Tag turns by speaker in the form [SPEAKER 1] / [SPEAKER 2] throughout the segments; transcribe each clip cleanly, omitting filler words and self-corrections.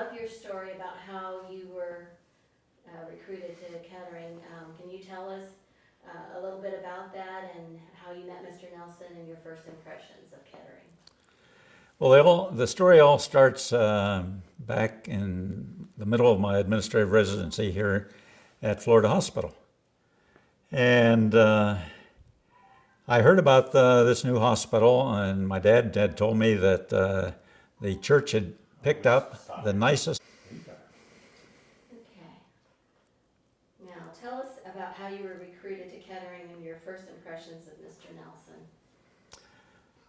[SPEAKER 1] love your story about how you were recruited to Kettering. Can you tell us a little bit about that and how you met Mr. Nelson and your first impressions of Kettering?
[SPEAKER 2] Well, the story all starts back in the middle of my administrative residency here at Florida Hospital. And I heard about this new hospital, and my dad had told me that the church had picked up the nicest.
[SPEAKER 1] Okay. Now, tell us about how you were recruited to Kettering and your first impressions of Mr. Nelson.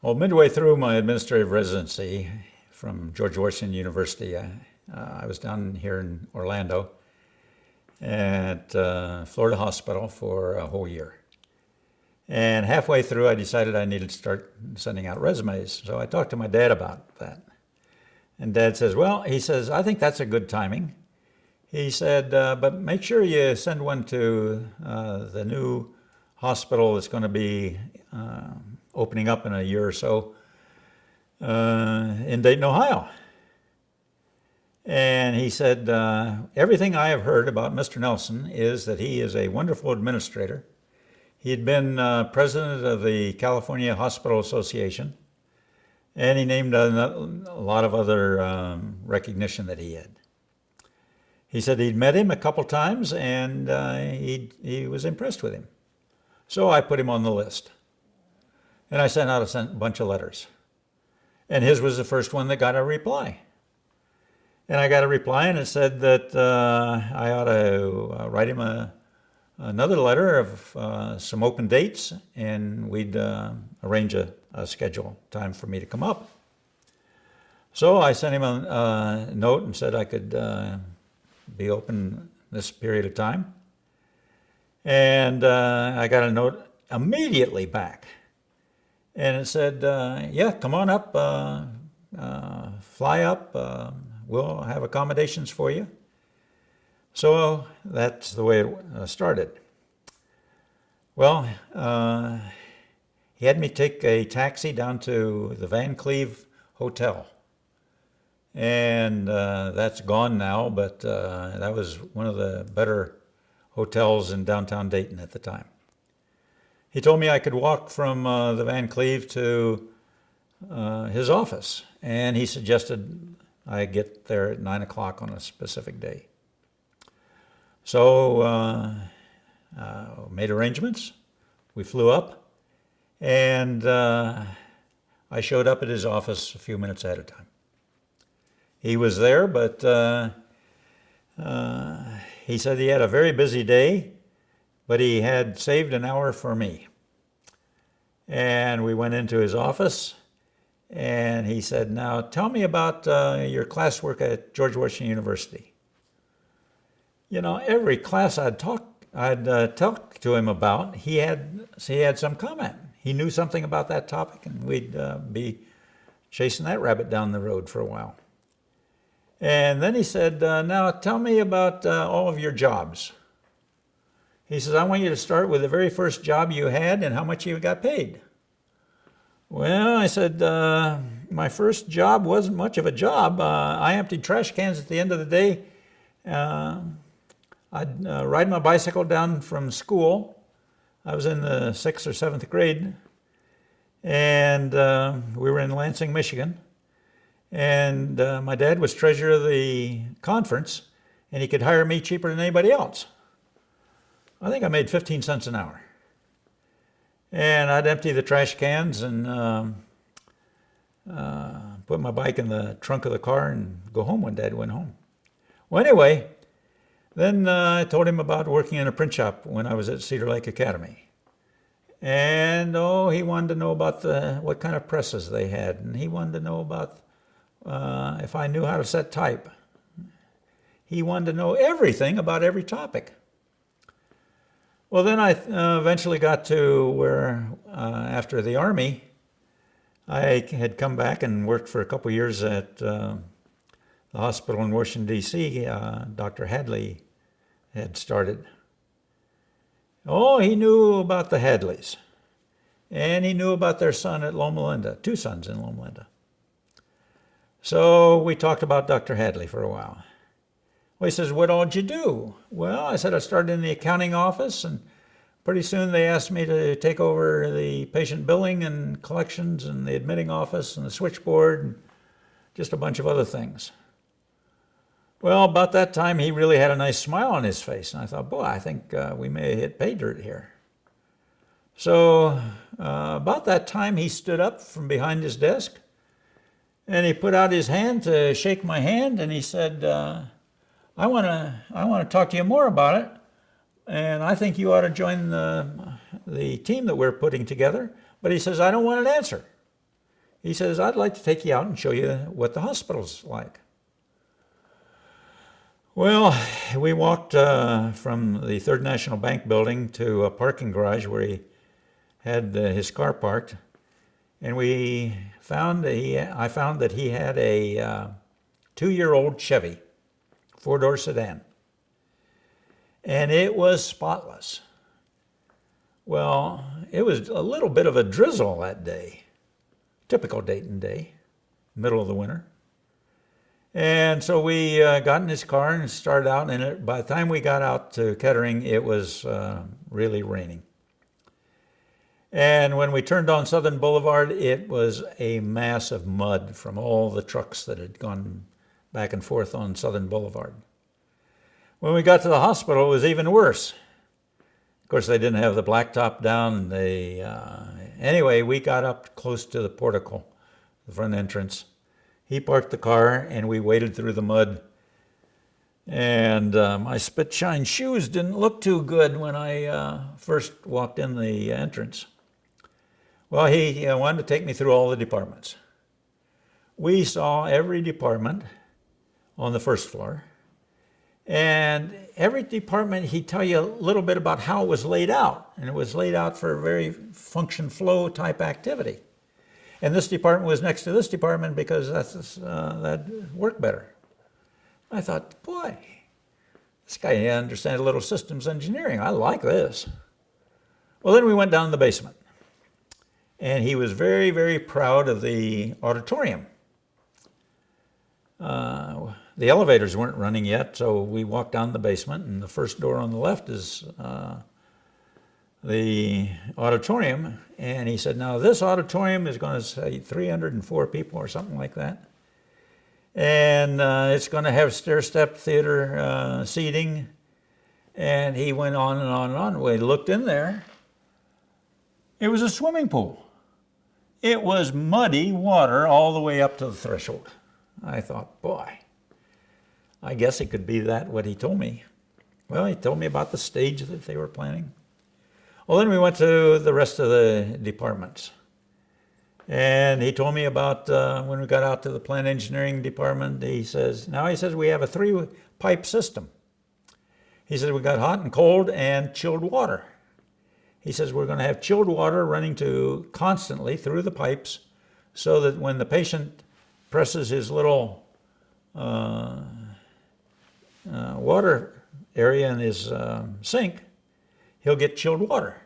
[SPEAKER 2] Well, midway through my administrative residency from George Washington University, I was down here in Orlando at Florida Hospital for a whole year. And halfway through, I decided I needed to start sending out resumes. So I talked to my dad about that. And Dad says, well, he says, I think that's a good timing. He said, but make sure you send one to the new hospital that's going to be opening up in a year or so in Dayton, Ohio. And he said, everything I have heard about Mr. Nelson is that he is a wonderful administrator. He had been president of the California Hospital Association, and he named a lot of other recognition that he had. He said he'd met him a couple times, and he was impressed with him. So I put him on the list. And I sent out a bunch of letters. And his was the first one that got a reply. And I got a reply, and it said that I ought to write him another letter of some open dates, and we'd arrange a schedule time for me to come up. So I sent him a note and said I could be open this period of time. And I got a note immediately back. And it said, yeah, come on up, fly up, we'll have accommodations for you. So that's the way it started. Well, he had me take a taxi down to the Van Cleve Hotel. And that's gone now, but that was one of the better hotels in downtown Dayton at the time. He told me I could walk from the Van Cleve to his office, and he suggested I get there at 9 o'clock on a specific day. So made arrangements. We flew up, and I showed up at his office a few minutes ahead of time. He was there, but he said he had a very busy day, but he had saved an hour for me. And we went into his office, and he said, now tell me about your classwork at George Washington University. You know, every class I'd talk to him about, he had some comment. He knew something about that topic, and we'd be chasing that rabbit down the road for a while. And then he said, now tell me about all of your jobs. He says, I want you to start with the very first job you had and how much you got paid. Well, I said, my first job wasn't much of a job. I emptied trash cans at the end of the day. I'd ride my bicycle down from school. I was in the 6th or 7th grade, and we were in Lansing, Michigan. And my dad was treasurer of the conference, and he could hire me cheaper than anybody else. I think I made 15 cents an hour. And I'd empty the trash cans and put my bike in the trunk of the car and go home when Dad went home. Well, anyway, then I told him about working in a print shop when I was at Cedar Lake Academy. And, he wanted to know about what kind of presses they had. And he wanted to know about if I knew how to set type. He wanted to know everything about every topic. Well, then I eventually got to where, after the Army, I had come back and worked for a couple years at the hospital in Washington, D.C. Dr. Hadley had started. He knew about the Hadleys. And he knew about their son at Loma Linda, 2 sons in Loma Linda. So we talked about Dr. Hadley for a while. Well, he says, what all did you do? Well, I said I started in the accounting office, and pretty soon they asked me to take over the patient billing and collections and the admitting office and the switchboard and just a bunch of other things. Well, about that time, he really had a nice smile on his face, and I thought, boy, I think we may have hit pay dirt here. So about that time, he stood up from behind his desk, and he put out his hand to shake my hand, and he said, I want to talk to you more about it, and I think you ought to join the team that we're putting together. But he says, I don't want an answer. He says, I'd like to take you out and show you what the hospital's like. Well, we walked from the Third National Bank building to a parking garage where he had his car parked, and I found that he had a 2-year-old Chevy 4-door sedan, and it was spotless. Well, it was a little bit of a drizzle that day, typical Dayton day, middle of the winter. And so we got in his car and started out, and by the time we got out to Kettering, it was really raining. And when we turned on Southern Boulevard, it was a mass of mud from all the trucks that had gone back and forth on Southern Boulevard. When we got to the hospital, it was even worse. Of course, they didn't have the blacktop down. Anyway, we got up close to the portico, the front entrance. He parked the car, and we waded through the mud. And my spit-shine shoes didn't look too good when I first walked in the entrance. Well, he wanted to take me through all the departments. We saw every department on the first floor. And every department, he'd tell you a little bit about how it was laid out. And it was laid out for a very function flow type activity. And this department was next to this department because that worked better. I thought, boy, this guy understands a little systems engineering. I like this. Well, then we went down to the basement. And he was very, very proud of the auditorium. The elevators weren't running yet, so we walked down the basement, and the first door on the left is the auditorium. And he said, now this auditorium is going to say 304 people or something like that. And it's going to have stair-step theater seating. And he went on and on and on. We looked in there. It was a swimming pool. It was muddy water all the way up to the threshold. I thought, boy, I guess it could be that what he told me. Well, he told me about the stage that they were planning. Well, then we went to the rest of the departments. And he told me about when we got out to the plant engineering department, he says we have a 3-pipe system. He said we got hot and cold and chilled water. He says we're going to have chilled water running constantly through the pipes so that when the patient presses his little water area in his sink, he'll get chilled water.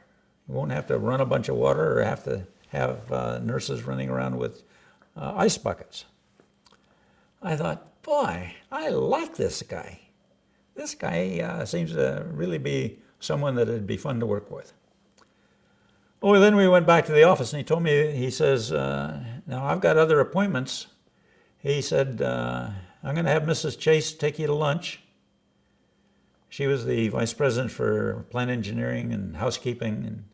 [SPEAKER 2] He won't have to run a bunch of water or have to have nurses running around with ice buckets. I thought, boy, I like this guy. This guy seems to really be someone that would be fun to work with. Oh, then we went back to the office, and he told me, he says, now I've got other appointments. He said, I'm going to have Mrs. Chase take you to lunch. She was the vice president for plant engineering and housekeeping. And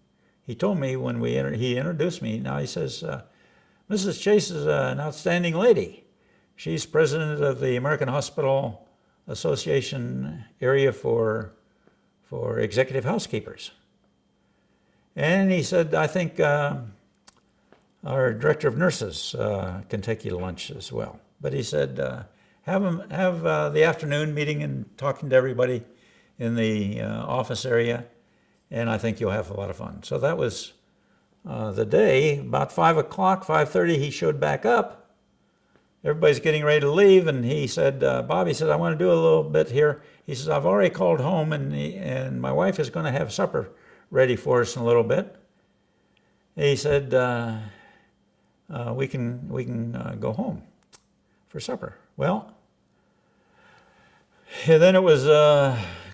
[SPEAKER 2] he told me when he introduced me, now he says, Mrs. Chase is an outstanding lady. She's president of the American Hospital Association area for executive housekeepers. And he said, I think our director of nurses can take you to lunch as well. But he said, have the afternoon meeting and talking to everybody in the office area, and I think you'll have a lot of fun. So that was the day. About 5 o'clock, 5:30, he showed back up. Everybody's getting ready to leave, and he said, Bob, he said, I want to do a little bit here. He says, I've already called home, and my wife is going to have supper ready for us in a little bit. He said, we can go home for supper. Well, and then it was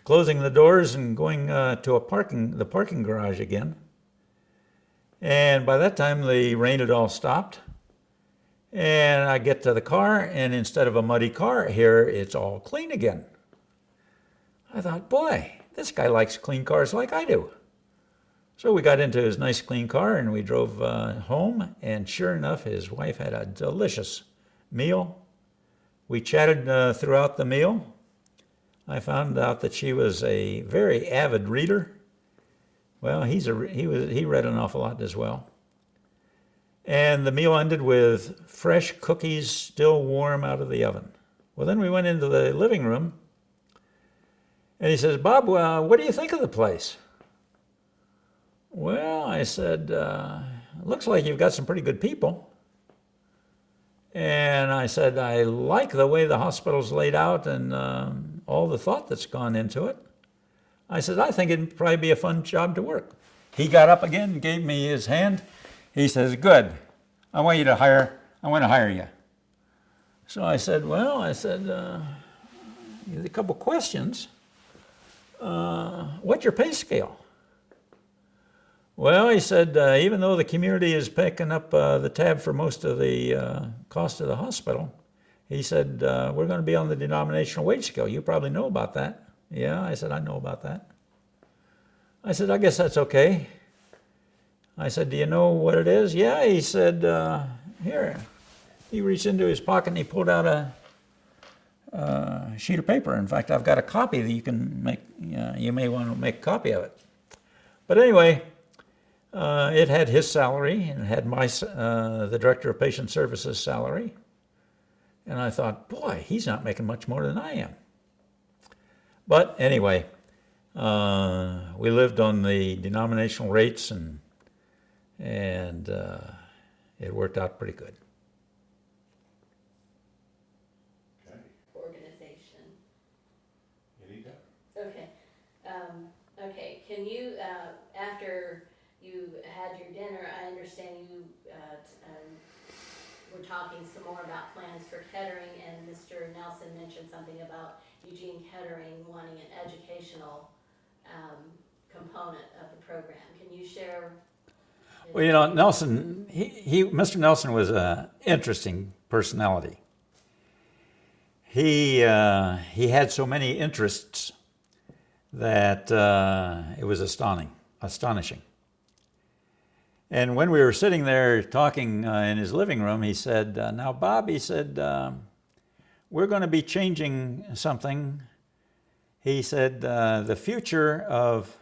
[SPEAKER 2] closing the doors and going to the parking garage again. And by that time, the rain had all stopped. And I get to the car, and instead of a muddy car here, it's all clean again. I thought, boy, this guy likes clean cars like I do. So we got into his nice clean car, and we drove home, and sure enough, his wife had a delicious meal. We chatted throughout the meal. I found out that she was a very avid reader. Well, he read an awful lot as well. And the meal ended with fresh cookies still warm out of the oven. Well, then we went into the living room, and he says, Bob, what do you think of the place? Well, I said, looks like you've got some pretty good people. And I said, I like the way the hospital's laid out and all the thought that's gone into it. I said, I think it'd probably be a fun job to work. He got up again and gave me his hand. He says, good, I want to hire you. So I said, a couple questions. What's your pay scale? Well, he said, even though the community is picking up the tab for most of the cost of the hospital, he said, we're going to be on the denominational wage scale. You probably know about that. Yeah, I said, I know about that. I said, I guess that's okay. I said, do you know what it is? Yeah, he said, here. He reached into his pocket and he pulled out a sheet of paper. In fact, I've got a copy that you can make, you may want to make a copy of it. But anyway, it had his salary and it had the Director of Patient Services salary. And I thought, boy, he's not making much more than I am. But anyway, we lived on the denominational rates and it worked out pretty good.
[SPEAKER 3] Okay.
[SPEAKER 1] Organization.
[SPEAKER 3] Anytime.
[SPEAKER 1] Okay. Okay. Can you, after you had your dinner, I understand you were talking some more about plans for Kettering, and Mr. Nelson mentioned something about Jean Kettering wanting an educational component of the program. Can you share?
[SPEAKER 2] Well, Nelson, Mr. Nelson was an interesting personality. He had so many interests that it was astonishing. And when we were sitting there talking in his living room, he said, now, Bob, he said, we're going to be changing something. He said, the future of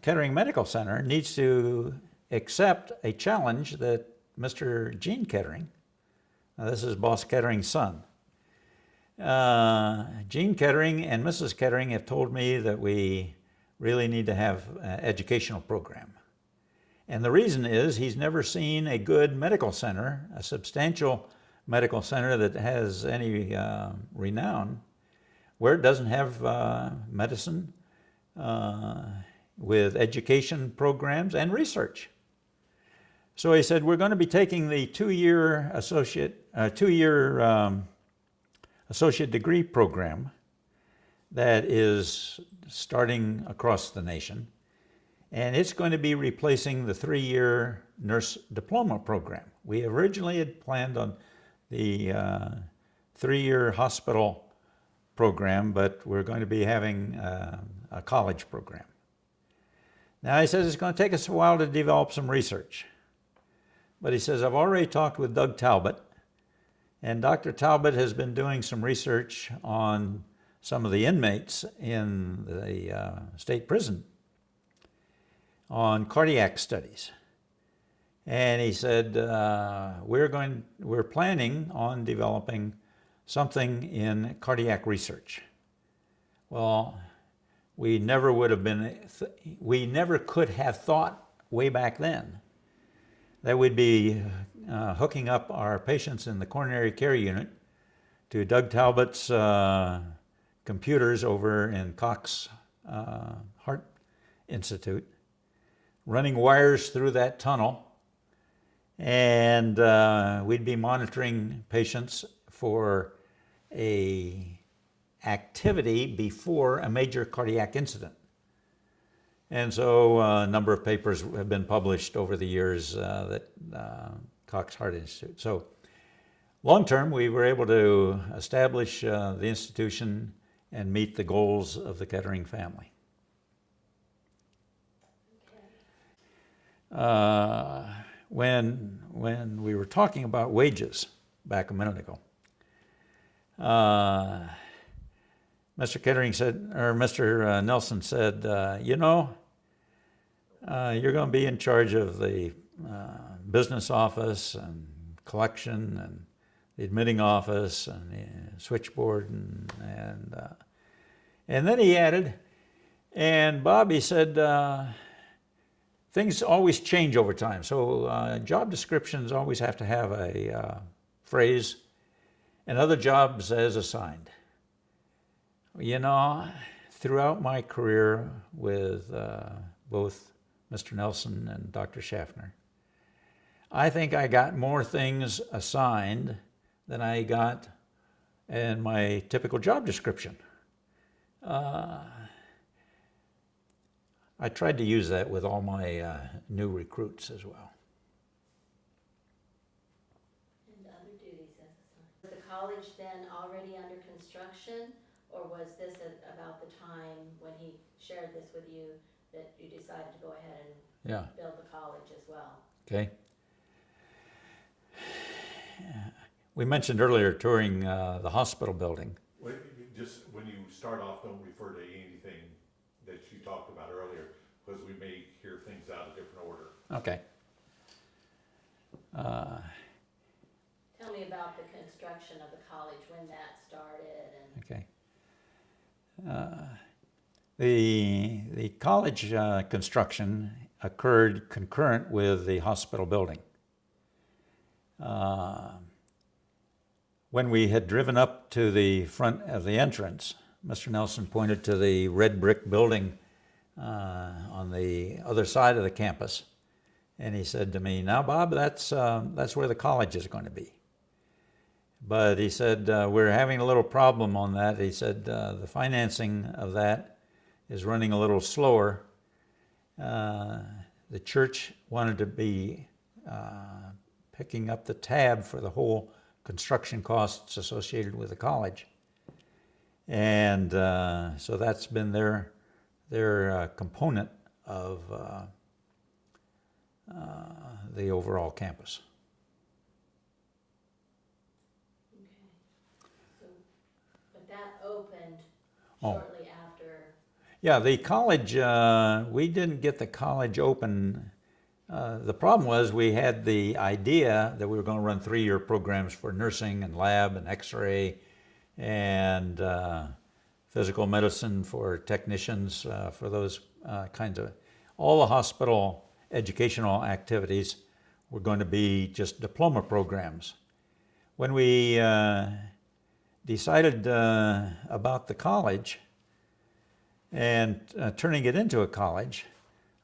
[SPEAKER 2] Kettering Medical Center needs to accept a challenge that Mr. Jean Kettering, now this is Boss Kettering's son, Jean Kettering and Mrs. Kettering have told me that we really need to have an educational program. And the reason is he's never seen a good medical center, a substantial medical center that has any renown, where it doesn't have medicine with education programs and research. So he said, we're going to be taking the two-year associate degree program that is starting across the nation, and it's going to be replacing the 3-year nurse diploma program. We originally had planned on the 3-year hospital program, but we're going to be having a college program. Now he says it's going to take us a while to develop some research. But he says, I've already talked with Doug Talbot, and Dr. Talbot has been doing some research on some of the inmates in the state prison on cardiac studies. And he said, we're planning on developing something in cardiac research. Well, we never could have thought way back then that we'd be hooking up our patients in the coronary care unit to Doug Talbot's computers over in Cox Heart Institute, running wires through that tunnel, And we'd be monitoring patients for a activity before a major cardiac incident. And so a number of papers have been published over the years that Cox Heart Institute. So long term, we were able to establish the institution and meet the goals of the Kettering family. When we were talking about wages back a minute ago, Mr. Kettering said, or Mr. Nelson said, you know, you're going to be in charge of the business office and collection and the admitting office and the switchboard and then he added, and Bob, he said, things always change over time. So job descriptions always have to have a phrase, and other jobs as assigned. You know, throughout my career with both Mr. Nelson and Dr. Schaffner, I think I got more things assigned than I got in my typical job description. I tried to use that with all my new recruits as well.
[SPEAKER 1] And other duties as assigned. Was the college then already under construction, or was this about the time when he shared this with you that you decided to go ahead and build the college as well?
[SPEAKER 2] Okay. We mentioned earlier touring the hospital building.
[SPEAKER 3] Just when you start off, don't refer to anything that you talked about earlier, because we may hear things out of different order.
[SPEAKER 2] Okay.
[SPEAKER 1] Tell me about the construction of the college, when that started.
[SPEAKER 2] Okay. The college construction occurred concurrent with the hospital building. When we had driven up to the front of the entrance, Mr. Nelson pointed to the red brick building on the other side of the campus, and he said to me, "Now, Bob, that's where the college is going to be." But he said, "We're having a little problem on that." He said, "The financing of that is running a little slower. The church wanted to be picking up the tab for the whole construction costs associated with the college. And so that's been their component of the overall campus."
[SPEAKER 1] Okay. So, but that opened
[SPEAKER 2] Oh.
[SPEAKER 1] shortly after.
[SPEAKER 2] Yeah, the college, we didn't get the college open. The problem was we had the idea that we were going to run 3-year programs for nursing and lab and x-ray and physical medicine for technicians, for those kinds of, all the hospital educational activities were going to be just diploma programs. When we decided about the college and turning it into a college,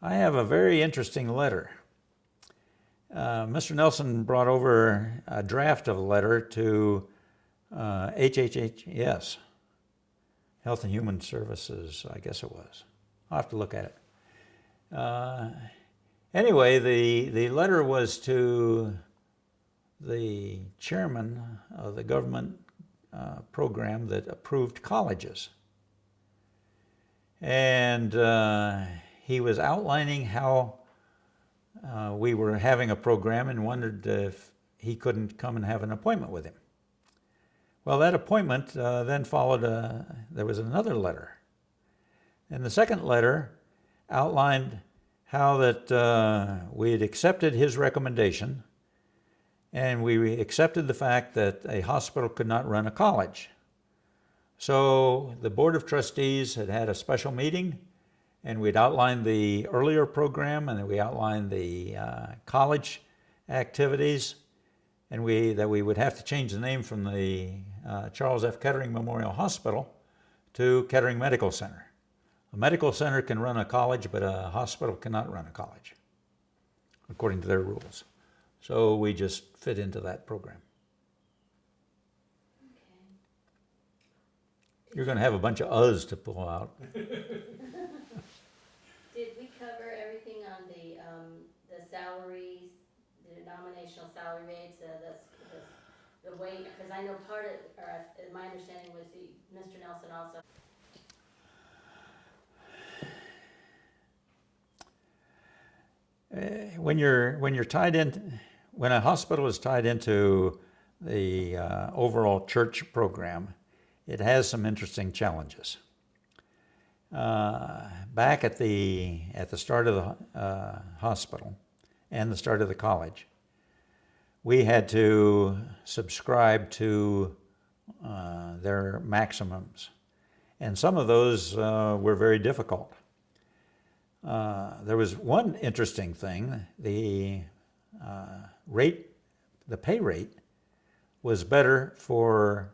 [SPEAKER 2] I have a very interesting letter. Mr. Nelson brought over a draft of a letter to HHHS, Health and Human Services, I guess it was. I'll have to look at it. Anyway, the letter was to the chairman of the government program that approved colleges. And he was outlining how we were having a program and wondered if he couldn't come and have an appointment with him. Well, that appointment then followed, there was another letter. And the second letter outlined how that we had accepted his recommendation, and we accepted the fact that a hospital could not run a college. So the Board of Trustees had had a special meeting, and we'd outlined the earlier program, and then we outlined the college activities, and that we would have to change the name from the Charles F. Kettering Memorial Hospital to Kettering Medical Center. A medical center can run a college, but a hospital cannot run a college, according to their rules. So we just fit into that program.
[SPEAKER 1] Okay.
[SPEAKER 2] You're going to have a bunch of uhs to pull out.
[SPEAKER 1] Did we cover everything on the salaries, the denominational salary rates, the way, because I know part of, or my understanding was Mr. Nelson also.
[SPEAKER 2] When you're tied in, when a hospital is tied into the overall church program, it has some interesting challenges. Back at the start of the hospital and the start of the college, we had to subscribe to their maximums, and some of those were very difficult. There was one interesting thing: the pay rate was better for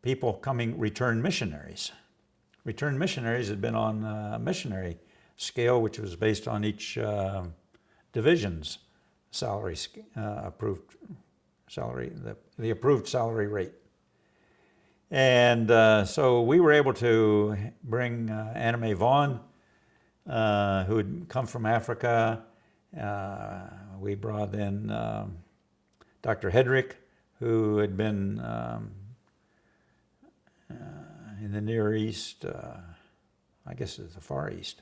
[SPEAKER 2] people coming, return missionaries. Return missionaries had been on a missionary scale, which was based on each division's salary, approved salary, the approved salary rate. And so we were able to bring Anna Mae Vaughn, who had come from Africa. We brought in Dr. Hedrick, who had been in the Near East, I guess it's the Far East.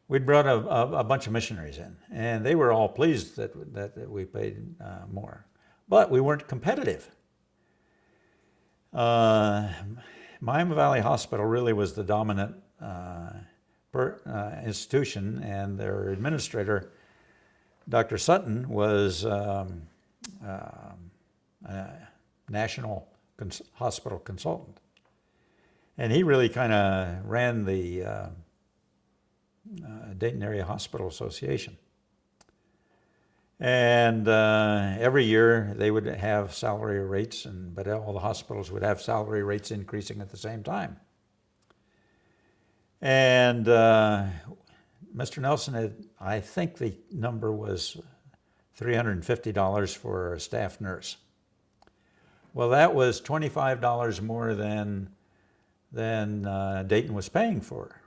[SPEAKER 2] We'd brought a bunch of missionaries in, and they were all pleased that we paid more. But we weren't competitive. Miami Valley Hospital really was the dominant institution, and their administrator, Dr. Sutton, was a national hospital consultant. And he really kind of ran the Dayton Area Hospital Association. And every year they would have salary rates, but all the hospitals would have salary rates increasing at the same time. And Mr. Nelson had, I think the number was $350 for a staff nurse. Well, that was $25 more than Dayton was paying for.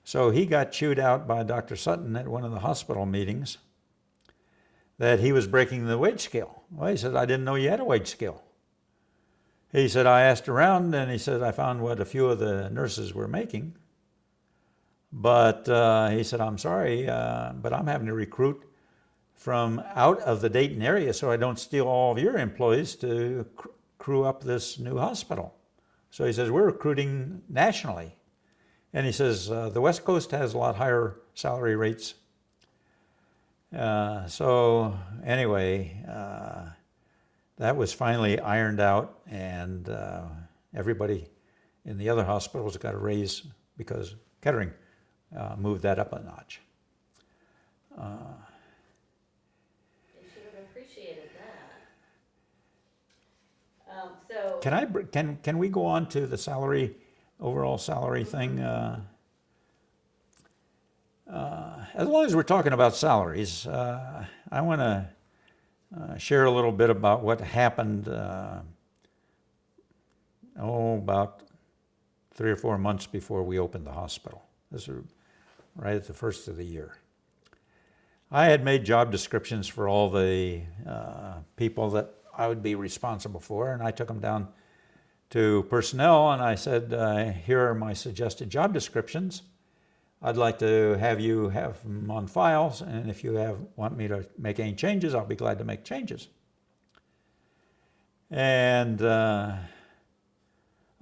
[SPEAKER 2] So he got chewed out by Dr. Sutton at one of the hospital meetings that he was breaking the wage scale. Well, he said, I didn't know you had a wage scale. He said, I asked around, and he said, I found what a few of the nurses were making. But he said, I'm sorry, but I'm having to recruit from out of the Dayton area so I don't steal all of your employees to crew up this new hospital. So he says, we're recruiting nationally. And he says, the West Coast has a lot higher salary rates. So anyway, that was finally ironed out, and everybody in the other hospitals got a raise because Kettering moved that up a notch.
[SPEAKER 1] They should have appreciated that. So.
[SPEAKER 2] Can we go on to the salary, overall salary thing? As long as we're talking about salaries, I want to share a little bit about what happened about 3 or 4 months before we opened the hospital. This was right at the first of the year. I had made job descriptions for all the people that I would be responsible for, and I took them down to personnel, and I said, here are my suggested job descriptions. I'd like to have you have them on files, and if you want me to make any changes, I'll be glad to make changes. And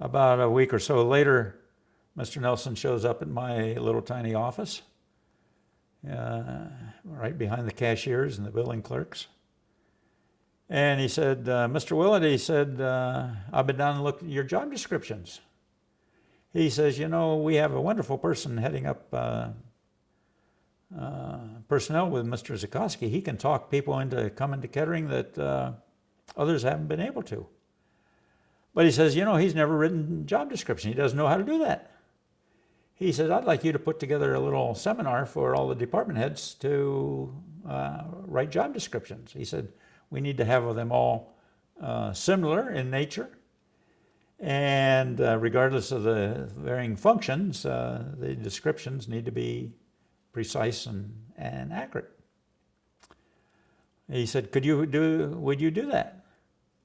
[SPEAKER 2] about a week or so later, Mr. Nelson shows up at my little tiny office, right behind the cashiers and the billing clerks. And he said, Mr. Willett, he said, I've been down and looked at your job descriptions. He says, you know, we have a wonderful person heading up personnel with Mr. Zukowski. He can talk people into coming to Kettering that others haven't been able to. But he says, you know, he's never written job description. He doesn't know how to do that. He said, I'd like you to put together a little seminar for all the department heads to write job descriptions. He said, we need to have them all similar in nature, and regardless of the varying functions, the descriptions need to be precise and accurate. He said, would you do that?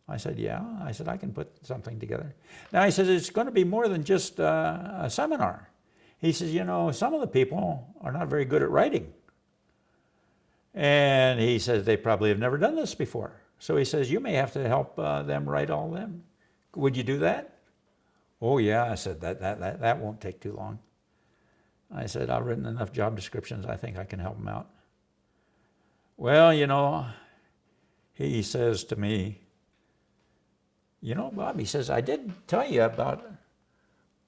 [SPEAKER 2] I said, yeah. I said, I can put something together. Now he says, it's going to be more than just a seminar. He says, some of the people are not very good at writing. And he says, they probably have never done this before. So he says, you may have to help them write all them. Would you do that? Oh yeah, I said, that won't take too long. I said, I've written enough job descriptions, I think I can help them out. Well, he says to me, Bob, he says, I did tell you about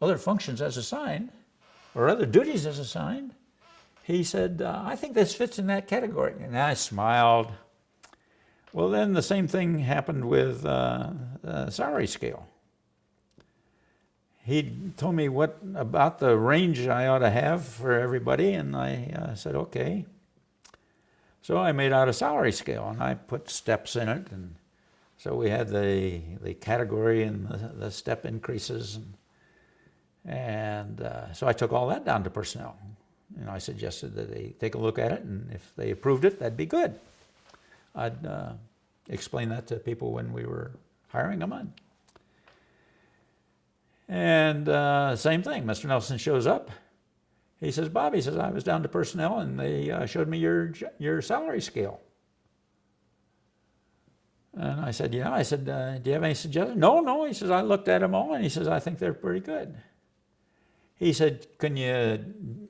[SPEAKER 2] other functions as assigned, or other duties as assigned. He said, I think this fits in that category. And I smiled. Well, then the same thing happened with salary scale. He told me what about the range I ought to have for everybody, and I said, okay. So I made out a salary scale, and I put steps in it, and so we had the category and the step increases, and so I took all that down to personnel. I suggested that they take a look at it, and if they approved it, that'd be good. I'd explain that to people when we were hiring them on. And same thing, Mr. Nelson shows up. He says, Bob, he says, I was down to personnel, and they showed me your salary scale. And I said, yeah. I said, do you have any suggestions? No. He says, I looked at them all, and he says, I think they're pretty good. He said, can you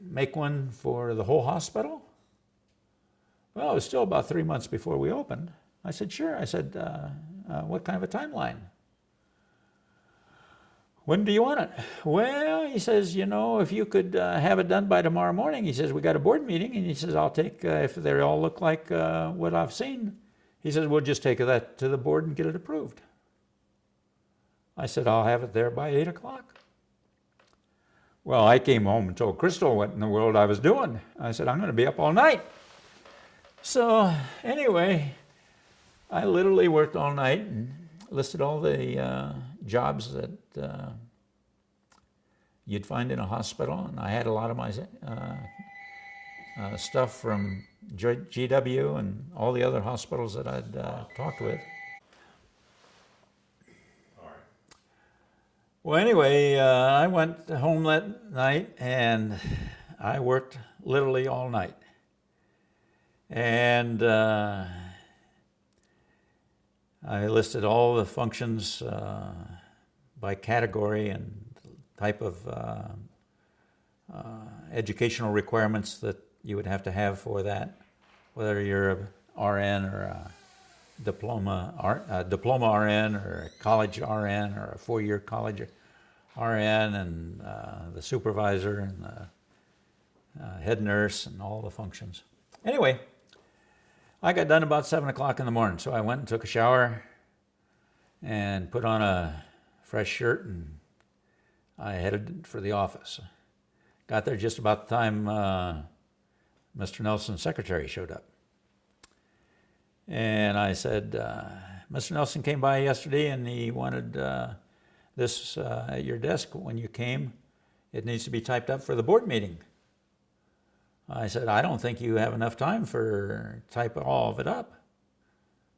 [SPEAKER 2] make one for the whole hospital? Well, it was still about 3 months before we opened. I said, sure. I said, what kind of a timeline? When do you want it? Well, he says, if you could have it done by tomorrow morning, he says, we got a board meeting, and he says, I'll take, if they all look like what I've seen, he says, we'll just take that to the board and get it approved. I said, I'll have it there by 8 o'clock. Well, I came home and told Crystal what in the world I was doing. I said, I'm going to be up all night. So anyway, I literally worked all night and listed all the jobs that you'd find in a hospital, and I had a lot of my stuff from GW and all the other hospitals that I'd talked with.
[SPEAKER 3] All right.
[SPEAKER 2] Well, anyway, I went home that night, and I worked literally all night. And I listed all the functions by category and type of educational requirements that you would have to have for that, whether you're a RN or a diploma RN or a college RN or a 4-year college RN, and the supervisor and the head nurse and all the functions. Anyway, I got done about 7 o'clock in the morning, so I went and took a shower and put on a fresh shirt, and I headed for the office. Got there just about the time Mr. Nelson's secretary showed up. And I said, Mr. Nelson came by yesterday, and he wanted this at your desk when you came. It needs to be typed up for the board meeting. I said, I don't think you have enough time for type all of it up.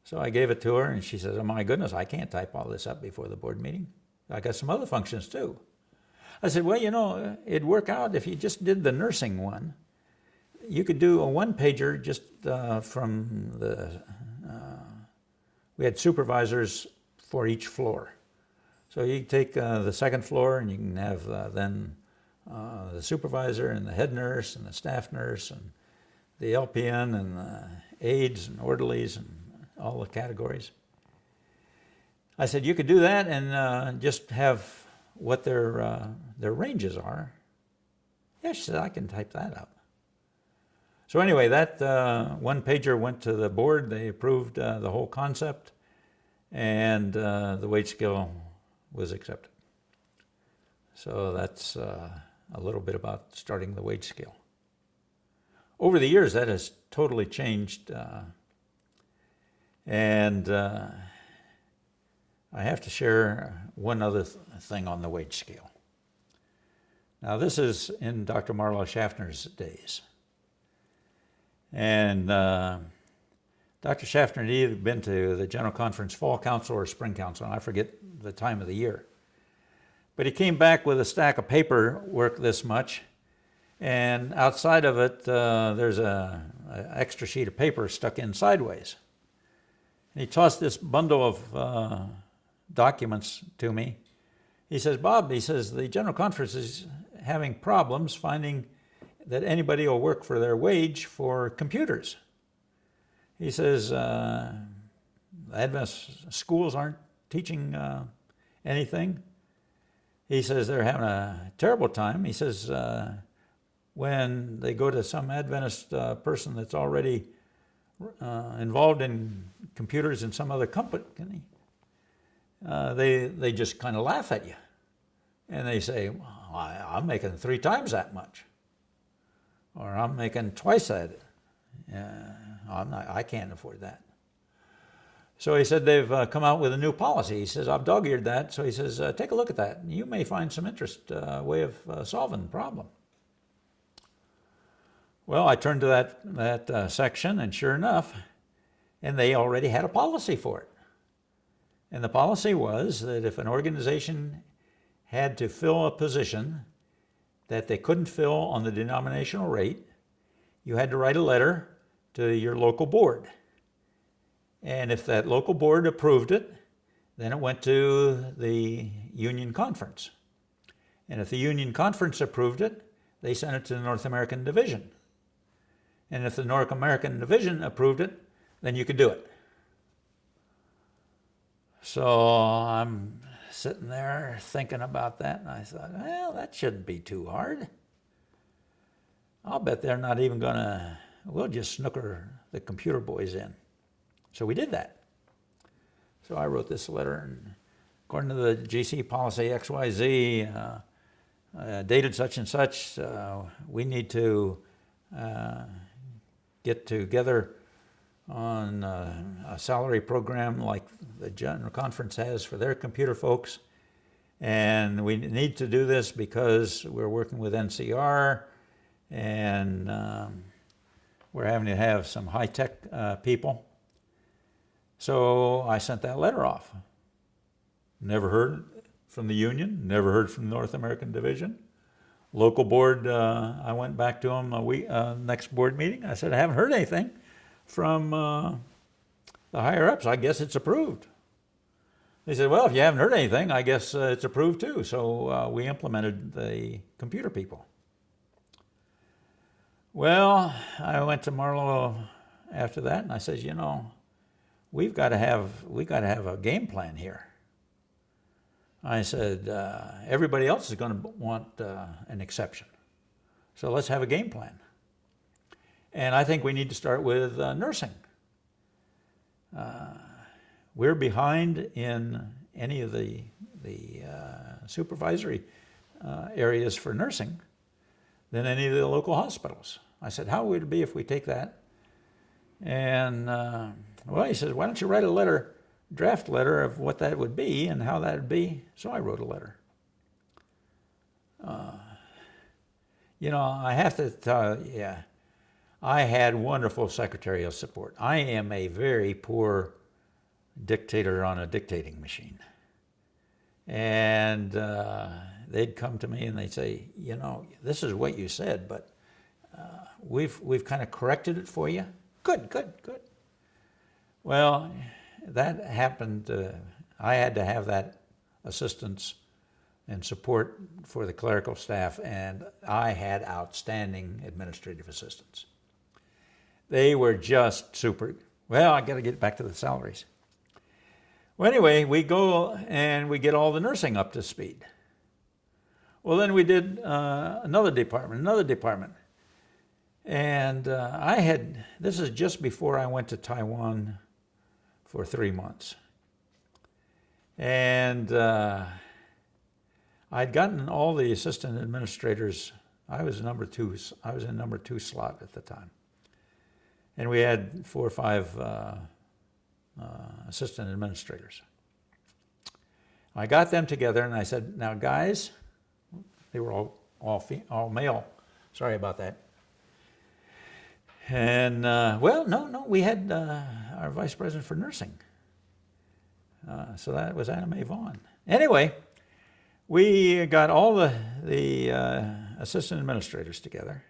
[SPEAKER 2] So I gave it to her, and she says, oh my goodness, I can't type all this up before the board meeting. I got some other functions too. I said, well, it'd work out if you just did the nursing one. You could do a one-pager just from the, we had supervisors for each floor. So you take the second floor, and you can have then the supervisor and the head nurse and the staff nurse and the LPN and the aides and orderlies and all the categories. I said, you could do that and just have what their ranges are. Yeah, she said, I can type that up. So anyway, that one-pager went to the board. They approved the whole concept, and the wage scale was accepted. So that's, a little bit about starting the wage scale. Over the years, that has totally changed, and I have to share one other thing on the wage scale. Now, this is in Dr. Marla Schaffner's days. And Dr. Schaffner had either been to the General Conference Fall Council or Spring Council, and I forget the time of the year. But he came back with a stack of paperwork this much, and outside of it, there's an extra sheet of paper stuck in sideways. And he tossed this bundle of documents to me. He says, Bob, he says, the General Conference is having problems finding that anybody will work for their wage for computers. He says, Adventist schools aren't teaching anything. He says they're having a terrible time. He says when they go to some Adventist person that's already involved in computers in some other company, they just kind of laugh at you. And they say, well, I'm making 3 times that much. Or I'm making twice that. I can't afford that. So he said they've come out with a new policy. He says, I've dog-eared that. So he says, take a look at that. You may find some way of solving the problem. Well, I turned to that section, and sure enough, and they already had a policy for it. And the policy was that if an organization had to fill a position that they couldn't fill on the denominational rate, you had to write a letter to your local board. And if that local board approved it, then it went to the union conference. And if the union conference approved it, they sent it to the North American Division. And if the North American Division approved it, then you could do it. So I'm sitting there thinking about that, and I thought, well, that shouldn't be too hard. I'll bet they're not even gonna, we'll just snooker the computer boys in. So we did that. So I wrote this letter, and according to the GC policy XYZ, dated such and such, we need to get together on a salary program like the General Conference has for their computer folks. And we need to do this because we're working with NCR, and we're having to have some high-tech people. So I sent that letter off. Never heard from the union, never heard from the North American Division. Local board, I went back to them next board meeting. I said, I haven't heard anything from the higher-ups. I guess it's approved. They said, well, if you haven't heard anything, I guess it's approved too. So we implemented the computer people. Well, I went to Marlo after that, and I said, you know, we've got to have a game plan here. I said, everybody else is going to want an exception. So let's have a game plan. And I think we need to start with nursing. We're behind in any of the supervisory areas for nursing than any of the local hospitals. I said, how would it be if we take that? And well, he says, why don't you write a draft letter of what that would be and how that would be? So I wrote a letter. You know, I have to tell you, I had wonderful secretarial support. I am a very poor dictator on a dictating machine. And they'd come to me and they'd say, you know, this is what you said, but we've kind of corrected it for you. Good. Well, that happened. I had to have that assistance and support for the clerical staff, and I had outstanding administrative assistants. They were just super. Well, I got to get back to the salaries. Well, anyway, we go and we get all the nursing up to speed. Well, then we did another department. And this is just before I went to Taiwan for 3 months. And I'd gotten all the assistant administrators. I was in number 2 slot at the time. And we had 4 or 5 assistant administrators. I got them together and I said, now guys, they were all male. Sorry about that. And we had our vice president for nursing. So that was Anna Mae Vaughn. Anyway, we got all the assistant administrators together.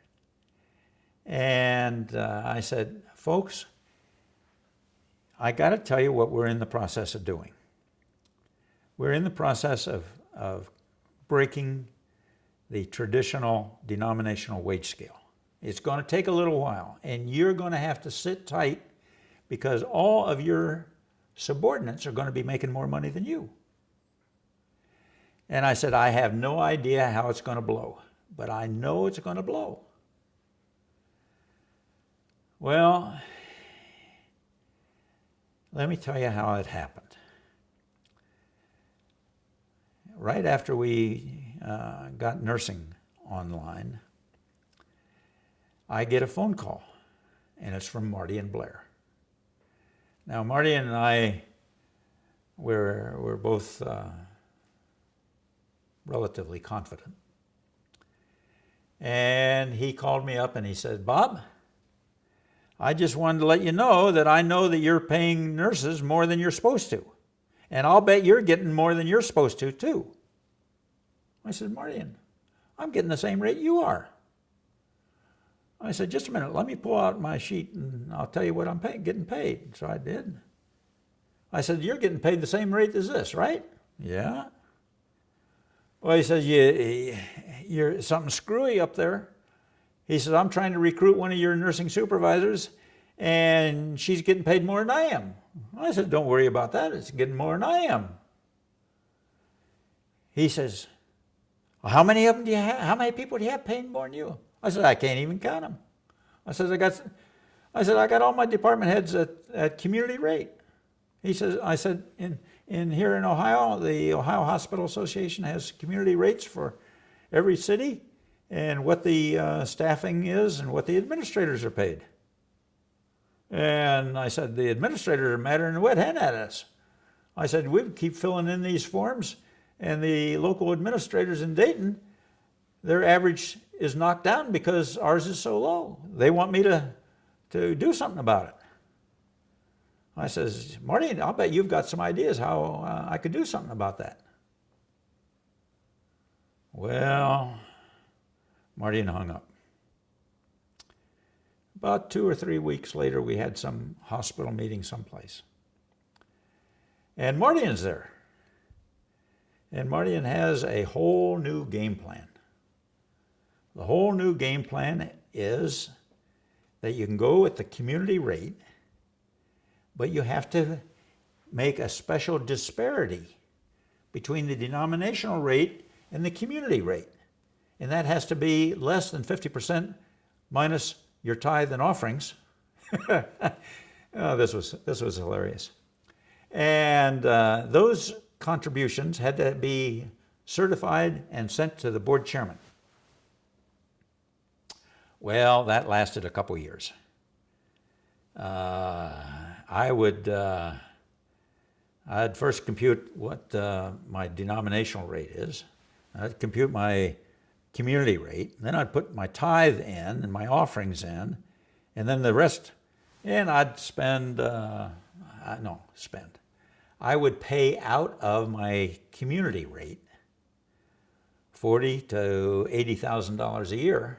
[SPEAKER 2] And I said, folks, I got to tell you what we're in the process of doing. We're in the process of breaking the traditional denominational wage scale. It's going to take a little while, and you're going to have to sit tight because all of your subordinates are going to be making more money than you. And I said, I have no idea how it's going to blow, but I know it's going to blow. Well, let me tell you how it happened. Right after we got nursing online, I get a phone call, and it's from Marty and Blair. Now, Marty and I were both relatively confident. And he called me up and he said, Bob, I just wanted to let you know that I know that you're paying nurses more than you're supposed to. And I'll bet you're getting more than you're supposed to, too. I said, Marty, I'm getting the same rate you are. I said, just a minute, let me pull out my sheet and I'll tell you what I'm getting paid. So I did. I said, you're getting paid the same rate as this, right? Yeah. Well, he says, you're something screwy up there. He says, I'm trying to recruit one of your nursing supervisors and she's getting paid more than I am. I said, don't worry about that. It's getting more than I am. He says, well, how many of them do you have? How many people do you have paying more than you? I said, I can't even count them. I said, I got all my department heads at community rate. I said, in here in Ohio, the Ohio Hospital Association has community rates for every city and what the staffing is and what the administrators are paid. And I said, the administrators are mad than a wet hen at us. I said, we keep filling in these forms, and the local administrators in Dayton, their average is knocked down because ours is so low. They want me to do something about it. I says, Marty, I'll bet you've got some ideas how I could do something about that. Well, Marty hung up. About 2 or 3 weeks later, we had some hospital meeting someplace. And Martian's there. And Martian has a whole new game plan. The whole new game plan is that you can go at the community rate, but you have to make a special disparity between the denominational rate and the community rate. And that has to be less than 50% minus your tithe and offerings. Oh, this was hilarious. And those contributions had to be certified and sent to the board chairman. Well, that lasted a couple years. I'd first compute what my denominational rate is. I'd compute my community rate. Then I'd put my tithe in and my offerings in, and then the rest, and I'd I would pay out of my community rate $40,000 to $80,000 a year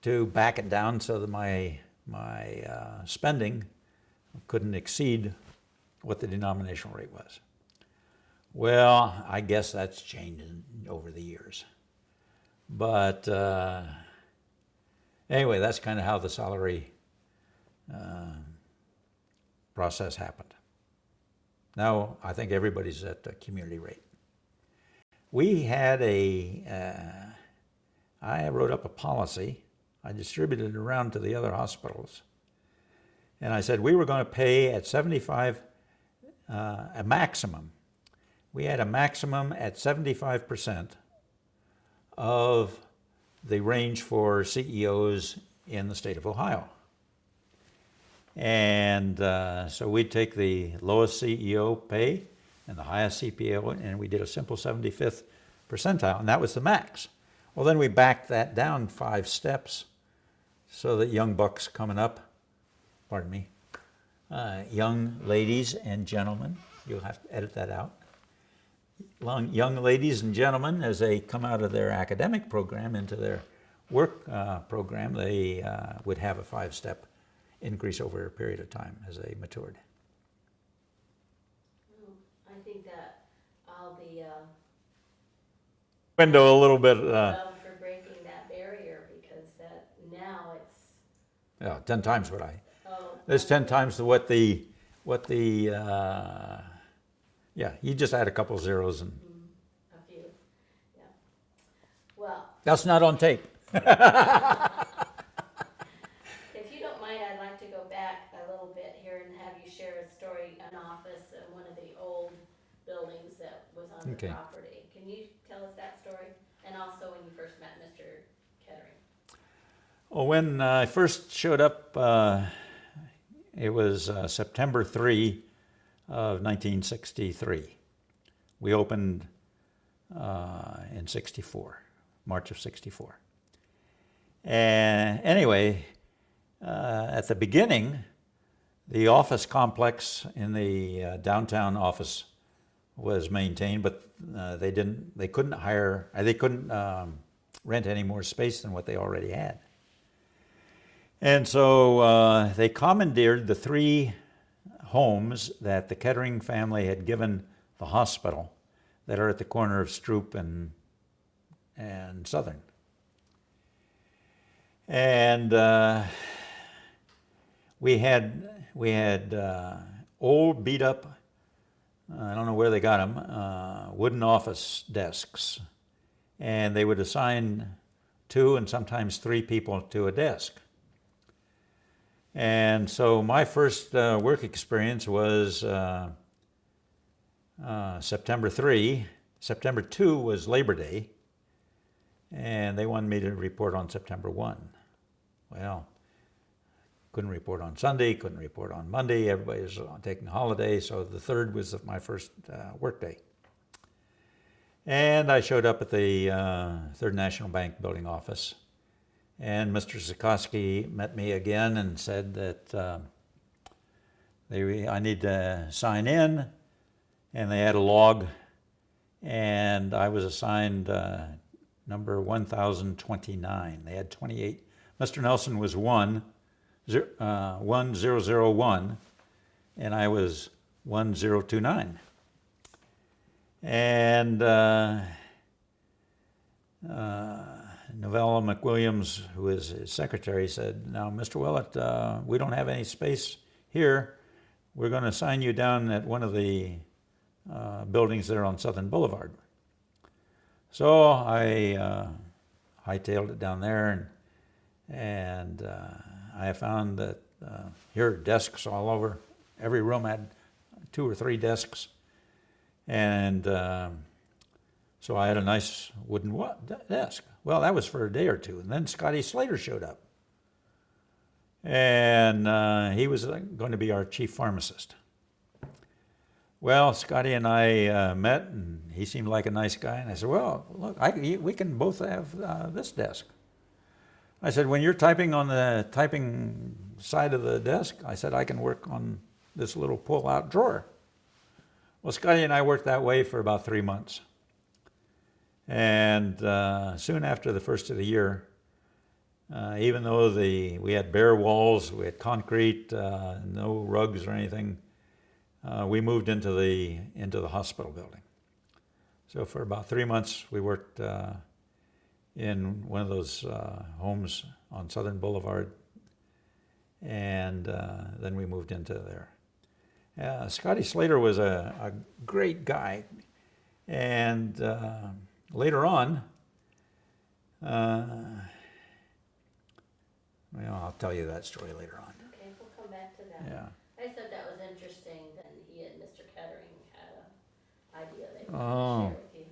[SPEAKER 2] to back it down so that my spending couldn't exceed what the denominational rate was. Well, I guess that's changed over the years. But anyway, that's kind of how the salary process happened. Now, I think everybody's at the community rate. We had I wrote up a policy. I distributed it around to the other hospitals. And I said we were going to pay at 75, a maximum we had a maximum at 75% of the range for CEOs in the state of Ohio. And so we'd take the lowest CEO pay and the highest CPO, and we did a simple 75th percentile, and that was the max. Well, then we backed that down 5 steps so that young bucks coming up, pardon me, young ladies and gentlemen, you'll have to edit that out. Young ladies and gentlemen, as they come out of their academic program into their work program, they would have a 5-step increase over a period of time as they matured.
[SPEAKER 1] I think that I'll be
[SPEAKER 2] Window a little bit.
[SPEAKER 1] proud for breaking that barrier, because that now it's,
[SPEAKER 2] Yeah, 10 times what I.
[SPEAKER 1] oh.
[SPEAKER 2] That's 10 times what the. Yeah, you just add a couple zeros and.
[SPEAKER 1] A few, yeah. Well,
[SPEAKER 2] That's not on tape.
[SPEAKER 1] if you don't mind, I'd like to go back a little bit here and have you share a story, an office in one of the old buildings that was on the
[SPEAKER 2] Okay.
[SPEAKER 1] property. Can you tell us that story? And also when you first met Mr. Kettering.
[SPEAKER 2] Well, when I first showed up, it was September 3 of 1963. We opened in 64, March of 64. And anyway, at the beginning, the office complex in the downtown office was maintained, but they couldn't rent any more space than what they already had. And so they commandeered the 3 homes that the Kettering family had given the hospital that are at the corner of Stroop and Southern. And we had old beat up, I don't know where they got them, wooden office desks. And they would assign 2 and sometimes 3 people to a desk. And so my first work experience was September 3. September 2 was Labor Day, and they wanted me to report on September 1. Well, couldn't report on Sunday, couldn't report on Monday, everybody was taking a holiday, so the 3rd was my first work day. And I showed up at the Third National Bank building office. And Mr. Zukowski met me again and said that I need to sign in, and they had a log, and I was assigned number 1029. They had 28. Mr. Nelson was 1001, and I was 1029. And Novella McWilliams, who is his secretary, said, "Now, Mr. Willett, we don't have any space here. We're going to assign you down at one of the buildings there on Southern Boulevard." So I hightailed it down there, and I found that here are desks all over. Every room had 2 or 3 desks. And so I had a nice wooden desk. Well, that was for a day or 2. And then Scotty Slater showed up. And he was going to be our chief pharmacist. Well, Scotty and I met, and he seemed like a nice guy. And I said, "Well, look, we can both have this desk." I said, "When you're typing on the typing side of the desk," I said, "I can work on this little pull-out drawer." Well, Scotty and I worked that way for about 3 months. And soon after the first of the year, even though we had bare walls, we had concrete, no rugs or anything, we moved into the hospital building. So for about 3 months, we worked in one of those homes on Southern Boulevard, and then we moved into there. Scotty Slater was a great guy, and later on, well, I'll tell you that story later on.
[SPEAKER 1] Okay, we'll come back to that.
[SPEAKER 2] Yeah.
[SPEAKER 1] I thought that was interesting that he and Mr. Kettering had an idea they
[SPEAKER 2] Oh.
[SPEAKER 1] share with you.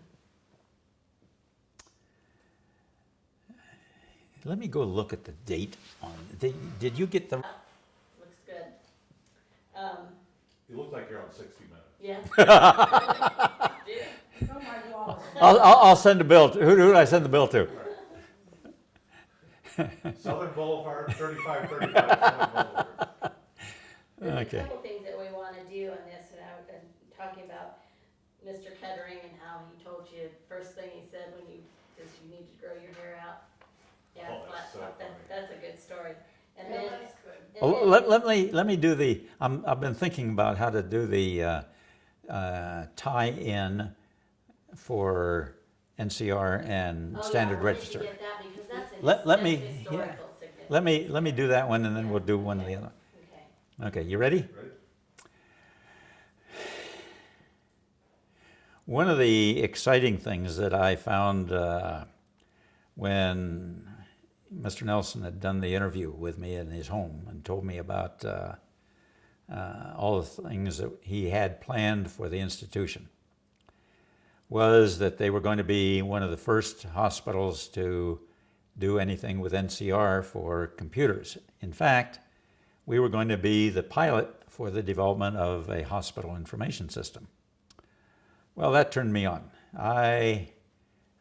[SPEAKER 2] Let me go look at the date on, did you get the,
[SPEAKER 1] Looks good.
[SPEAKER 3] You look like you're on 60 Minutes.
[SPEAKER 1] Yeah. Yeah.
[SPEAKER 2] I'll send the bill, who do I send the bill to?
[SPEAKER 3] Southern Boulevard, 3535 Southern Boulevard.
[SPEAKER 1] There's
[SPEAKER 2] Okay.
[SPEAKER 1] a couple things that we want to do on this, and I've been talking about Mr. Kettering and how he told you, first thing he said when you, because you need to grow your hair out. Yeah,
[SPEAKER 3] Oh, that's
[SPEAKER 1] flat
[SPEAKER 3] so
[SPEAKER 1] top,
[SPEAKER 3] funny.
[SPEAKER 1] that's a good story. And then, and
[SPEAKER 2] Well,
[SPEAKER 1] then-
[SPEAKER 2] let me do the, I've been thinking about how to do the tie-in for NCR and
[SPEAKER 1] oh, yeah,
[SPEAKER 2] Standard
[SPEAKER 1] I wanted to
[SPEAKER 2] Register.
[SPEAKER 1] get that because that's a
[SPEAKER 2] Let
[SPEAKER 1] that's
[SPEAKER 2] me-
[SPEAKER 1] historical
[SPEAKER 2] yeah.
[SPEAKER 1] significance.
[SPEAKER 2] Let me do that one, and then we'll do one of the other.
[SPEAKER 1] Okay.
[SPEAKER 2] Okay, you ready?
[SPEAKER 3] Right?
[SPEAKER 2] One of the exciting things that I found when Mr. Nelson had done the interview with me in his home and told me about all the things that he had planned for the institution was that they were going to be one of the first hospitals to do anything with NCR for computers. In fact, we were going to be the pilot for the development of a hospital information system. Well, that turned me on. I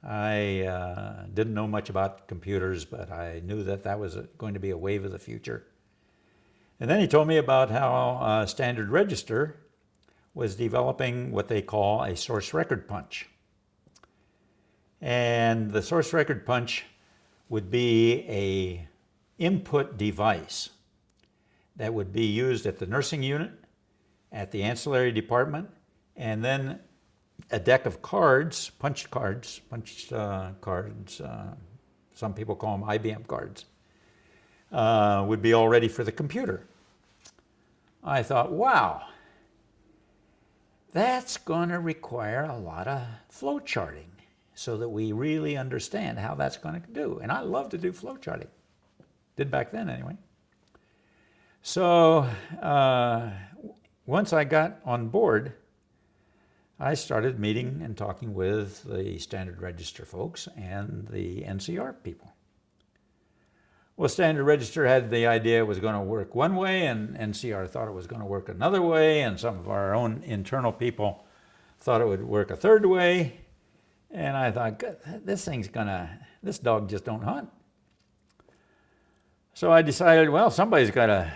[SPEAKER 2] didn't know much about computers, but I knew that that was going to be a wave of the future. And then he told me about how Standard Register was developing what they call a source record punch. And the source record punch would be a input device that would be used at the nursing unit, at the ancillary department, and then a deck of cards, punch cards, some people call them IBM cards, would be all ready for the computer. I thought, wow, that's going to require a lot of flow charting so that we really understand how that's going to do. And I love to do flow charting. Did back then anyway. So once I got on board, I started meeting and talking with the Standard Register folks and the NCR people. Well, Standard Register had the idea it was going to work one way, and NCR thought it was going to work another way, and some of our own internal people thought it would work a third way. And I thought, this dog just don't hunt. So I decided, well, somebody's got to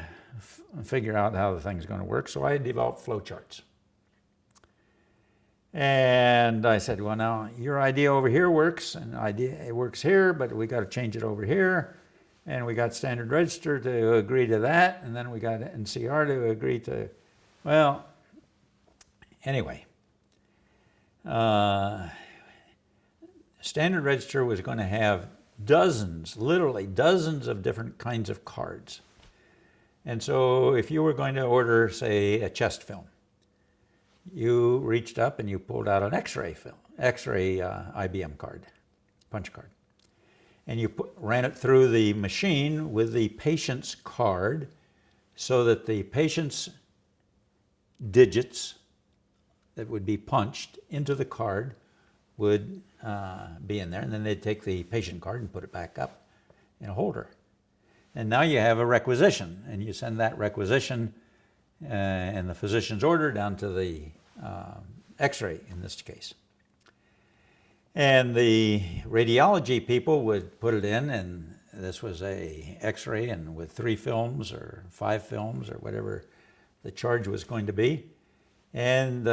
[SPEAKER 2] figure out how the thing's going to work. So I developed flowcharts. And I said, well, now your idea over here works, and it works here, but we got to change it over here. And we got Standard Register to agree to that, and then we got NCR to agree to, well, anyway. Standard Register was going to have dozens, literally dozens of different kinds of cards. And so if you were going to order, say, a chest film, you reached up and you pulled out an X-ray IBM card, punch card. And you ran it through the machine with the patient's card so that the patient's digits that would be punched into the card would be in there. And then they'd take the patient card and put it back up in a holder. And now you have a requisition, and you send that requisition and the physician's order down to the X-ray in this case. And the radiology people would put it in, and this was a X-ray, and with 3 films or 5 films or whatever the charge was going to be, and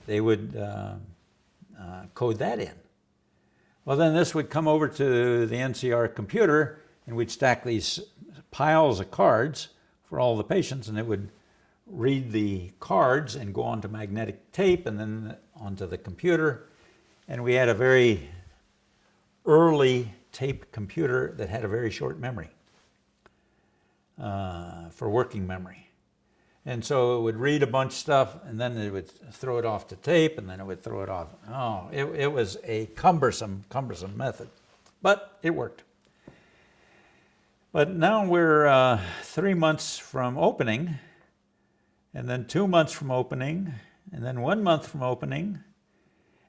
[SPEAKER 2] they would code that in. Well, then this would come over to the NCR computer, and we'd stack these piles of cards for all the patients, and it would read the cards and go onto magnetic tape and then onto the computer. And we had a very early tape computer that had a very short memory for working memory. And so it would read a bunch of stuff, and then it would throw it off to tape, and then it would throw it off. Oh, it was a cumbersome method, but it worked. But now we're 3 months from opening, and then 2 months from opening, and then 1 month from opening,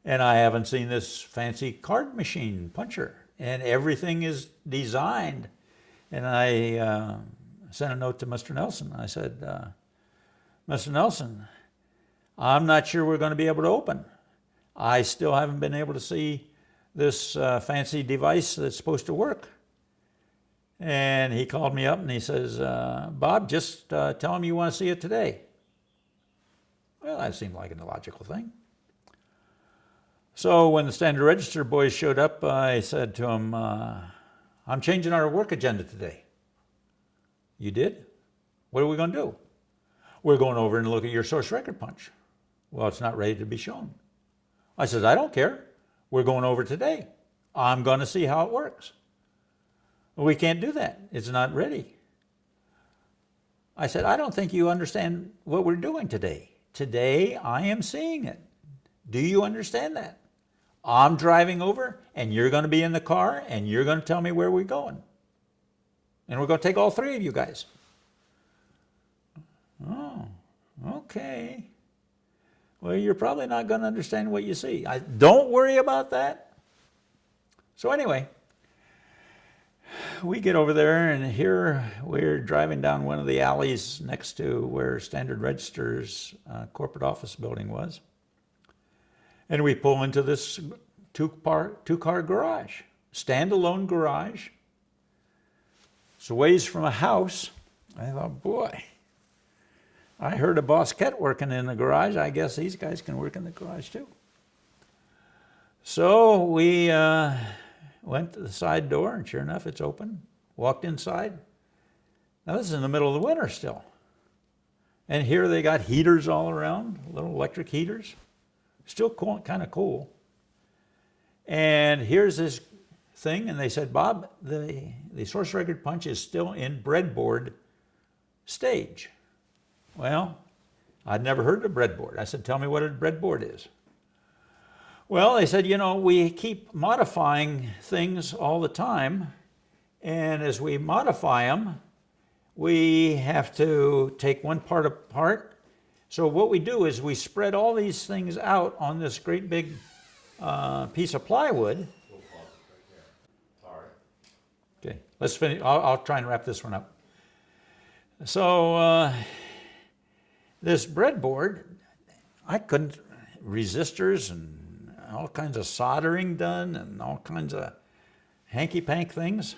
[SPEAKER 2] And I haven't seen this fancy card machine puncher. And everything is designed. And I sent a note to Mr. Nelson. I said, Mr. Nelson, I'm not sure we're going to be able to open. I still haven't been able to see this fancy device that's supposed to work. And he called me up and he says, Bob, just tell him you want to see it today. Well, that seemed like a logical thing. So when the Standard Register boys showed up, I said to them, I'm changing our work agenda today. You did? What are we going to do? We're going over and look at your source record punch. Well, it's not ready to be shown. I said, I don't care. We're going over today. I'm going to see how it works. We can't do that. It's not ready. I said, I don't think you understand what we're doing today. Today, I am seeing it. Do you understand that? I'm driving over, and you're going to be in the car, and you're going to tell me where we're going. And we're going to take all three of you guys. Oh, okay. Well, you're probably not going to understand what you see. Don't worry about that. So anyway, we get over there, and here we're driving down one of the alleys next to where Standard Register's corporate office building was. And we pull into this two-car garage, standalone garage. It's a ways from a house. I thought, boy, I heard of Boss Kett working in the garage. I guess these guys can work in the garage too. So we went to the side door, and sure enough, it's open. Walked inside. Now this is in the middle of the winter still. And here they got heaters all around, little electric heaters. Still cool, kind of cool. And here's this thing, and they said, Bob, the source record punch is still in breadboard stage. Well, I'd never heard of breadboard. I said, tell me what a breadboard is. Well, they said, you know, we keep modifying things all the time, and as we modify them, we have to take one part apart. So what we do is we spread all these things out on this great big piece of plywood. Okay, let's finish. I'll try and wrap this one up. So this breadboard, I couldn't, resistors and all kinds of soldering done and all kinds of hanky-pank things.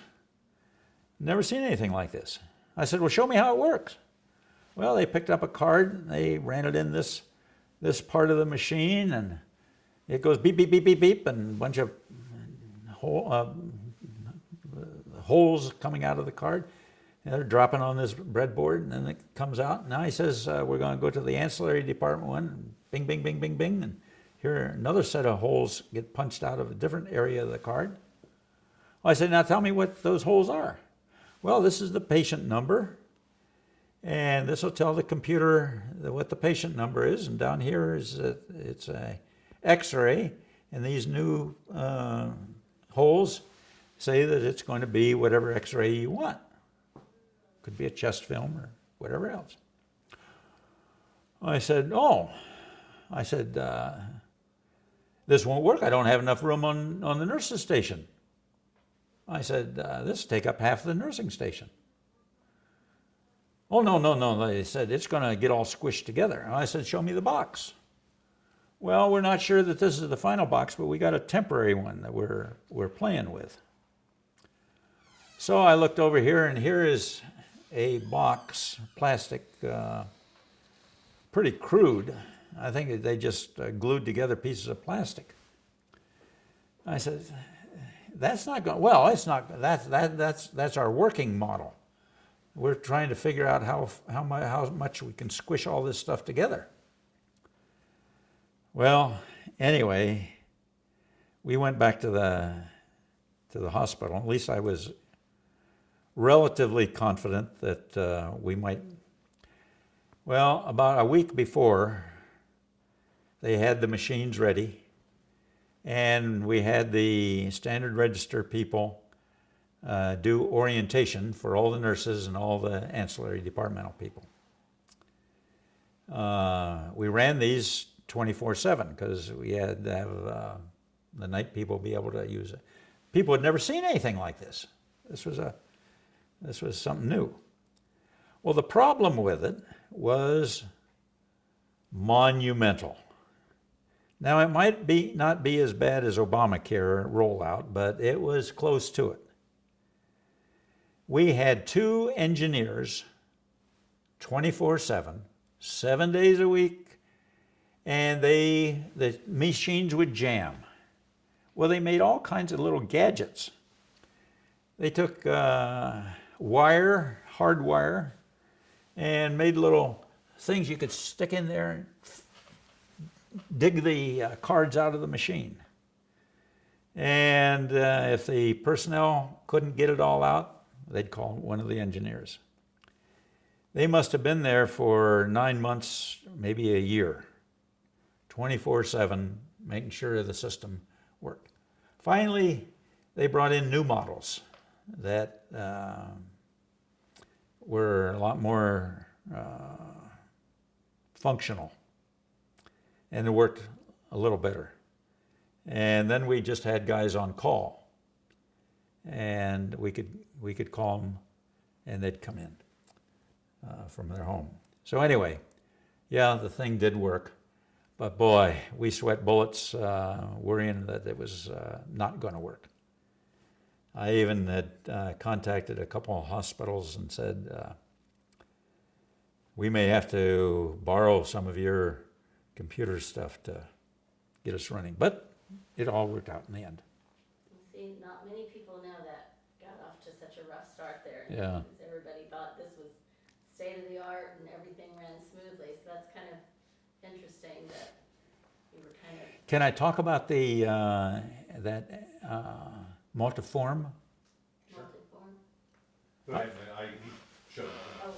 [SPEAKER 2] Never seen anything like this. I said, well, show me how it works. Well, they picked up a card, they ran it in this part of the machine, and it goes beep, beep, beep, beep, beep, and a bunch of holes coming out of the card. And they're dropping on this breadboard, and then it comes out. Now he says, we're going to go to the ancillary department one, and bing, bing, bing, bing, bing, and here another set of holes get punched out of a different area of the card. Well, I said, now tell me what those holes are. Well, this is the patient number. And this will tell the computer what the patient number is. And down here is it's a X-ray. And these new holes say that it's going to be whatever X-ray you want. Could be a chest film or whatever else. I said, this won't work. I don't have enough room on the nurse's station. I said, this will take up half the nursing station. Oh, no, they said, it's going to get all squished together. And I said, show me the box. Well, we're not sure that this is the final box, but we got a temporary one that we're playing with. So I looked over here, and here is a box, plastic, pretty crude. I think they just glued together pieces of plastic. I said, that's not going, well, it's not, that's our working model. We're trying to figure out how much we can squish all this stuff together. Well, anyway, we went back to the hospital. At least I was relatively confident that we might. Well, about a week before, they had the machines ready, and we had the Standard Register people do orientation for all the nurses and all the ancillary departmental people. We ran these 24/7 because we had to have the night people be able to use it. People had never seen anything like this. This was something new. Well, the problem with it was monumental. Now, it might not be as bad as Obamacare rollout, but it was close to it. We had 2 engineers 24/7, 7 days a week, and the machines would jam. Well, they made all kinds of little gadgets. They took hard wire, and made little things you could stick in there and dig the cards out of the machine. And if the personnel couldn't get it all out, they'd call one of the engineers. They must have been there for 9 months, maybe a year, 24/7, making sure the system worked. Finally, they brought in new models that were a lot more functional, and it worked a little better. And then we just had guys on call, and we could call them, and they'd come in from their home. So anyway, yeah, the thing did work, but boy, we sweat bullets worrying that it was not going to work. I even had contacted a couple of hospitals and said, we may have to borrow some of your computer stuff to get us running. But it all worked out in the end.
[SPEAKER 1] See, not many people know that got off to such a rough start there.
[SPEAKER 2] Yeah.
[SPEAKER 1] Because everybody thought this was state of the art and everything ran smoothly. So that's kind of interesting that you were kind of...
[SPEAKER 2] Can I talk about the multiform?
[SPEAKER 1] Multiform?
[SPEAKER 3] Go ahead, man. He showed it.
[SPEAKER 1] Oh,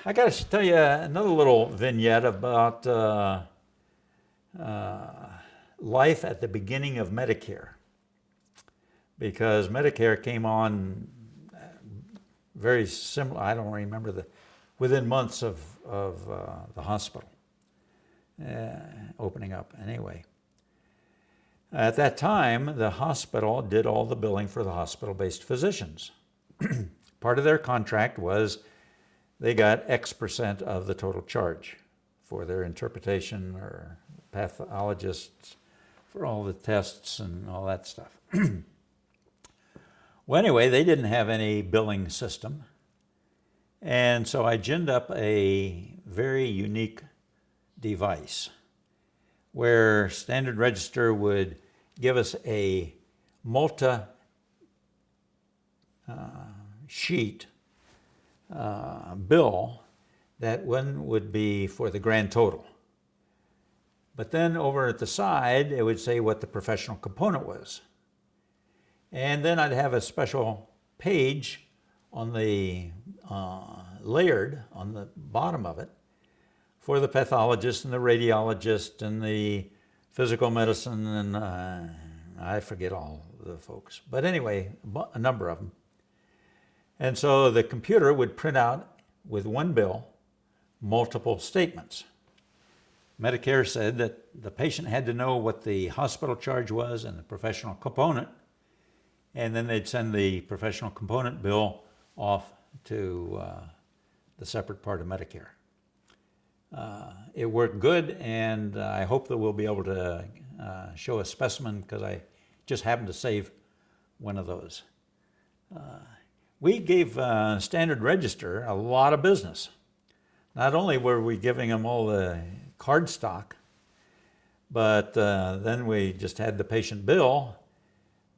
[SPEAKER 2] I got to tell you another little vignette about life at the beginning of Medicare, because Medicare came on very similar. I don't remember within months of the hospital opening up. Anyway, at that time, the hospital did all the billing for the hospital-based physicians. Part of their contract was they got X% of the total charge for their interpretation or pathologists for all the tests and all that stuff. Well, anyway, they didn't have any billing system. And so I ginned up a very unique device where Standard Register would give us a multi-sheet bill that one would be for the grand total. But then over at the side, it would say what the professional component was. And then I'd have a special page on the layered on the bottom of it for the pathologist and the radiologist and the physical medicine and I forget all the folks. But anyway, a number of them. And so the computer would print out with one bill multiple statements. Medicare said that the patient had to know what the hospital charge was and the professional component, and then they'd send the professional component bill off to the separate part of Medicare. It worked good, and I hope that we'll be able to show a specimen because I just happened to save one of those. We gave Standard Register a lot of business. Not only were we giving them all the card stock, but then we just had the patient bill,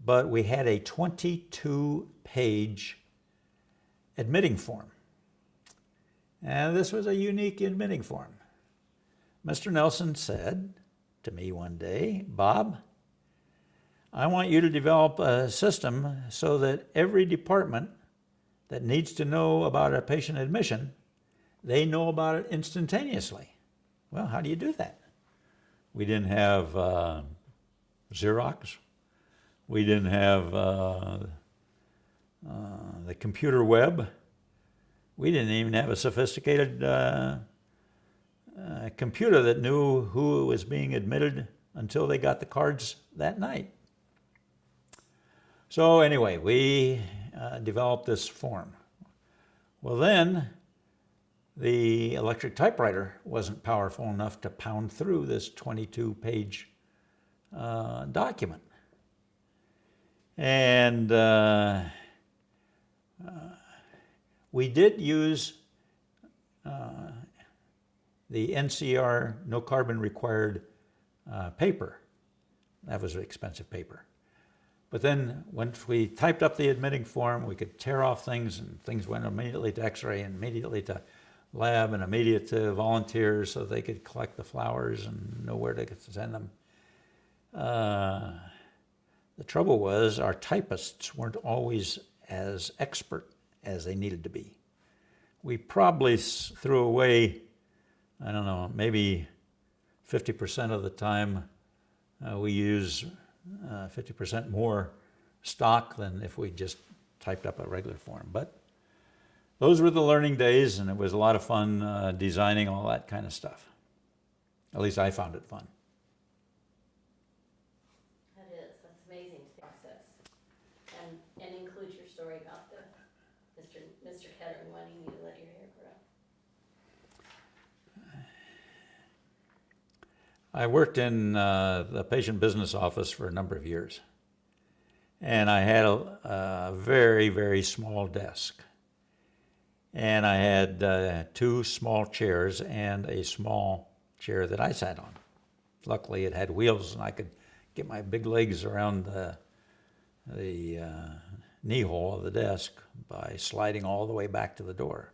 [SPEAKER 2] but we had a 22-page admitting form. And this was a unique admitting form. Mr. Nelson said to me one day, Bob, I want you to develop a system so that every department that needs to know about a patient admission, they know about it instantaneously. Well, how do you do that? We didn't have Xerox. We didn't have the computer web. We didn't even have a sophisticated computer that knew who was being admitted until they got the cards that night. So anyway, we developed this form. Well then, the electric typewriter wasn't powerful enough to pound through this 22-page document. And we did use the NCR, no carbon required paper. That was expensive paper. But then once we typed up the admitting form, we could tear off things, and things went immediately to X-ray and immediately to lab and immediate to volunteers so they could collect the flowers and know where to send them. The trouble was our typists weren't always as expert as they needed to be. We probably threw away, I don't know, maybe 50% of the time we use 50% more stock than if we just typed up a regular form. But those were the learning days, and it was a lot of fun designing all that kind of stuff. At least I found it fun.
[SPEAKER 1] That is, that's amazing process. And includes your story about the Mr. Kettering wanting you to let your hair grow.
[SPEAKER 2] I worked in the patient business office for a number of years. And I had a very, very small desk. And I had 2 small chairs and a small chair that I sat on. Luckily, it had wheels, and I could get my big legs around the knee hole of the desk by sliding all the way back to the door.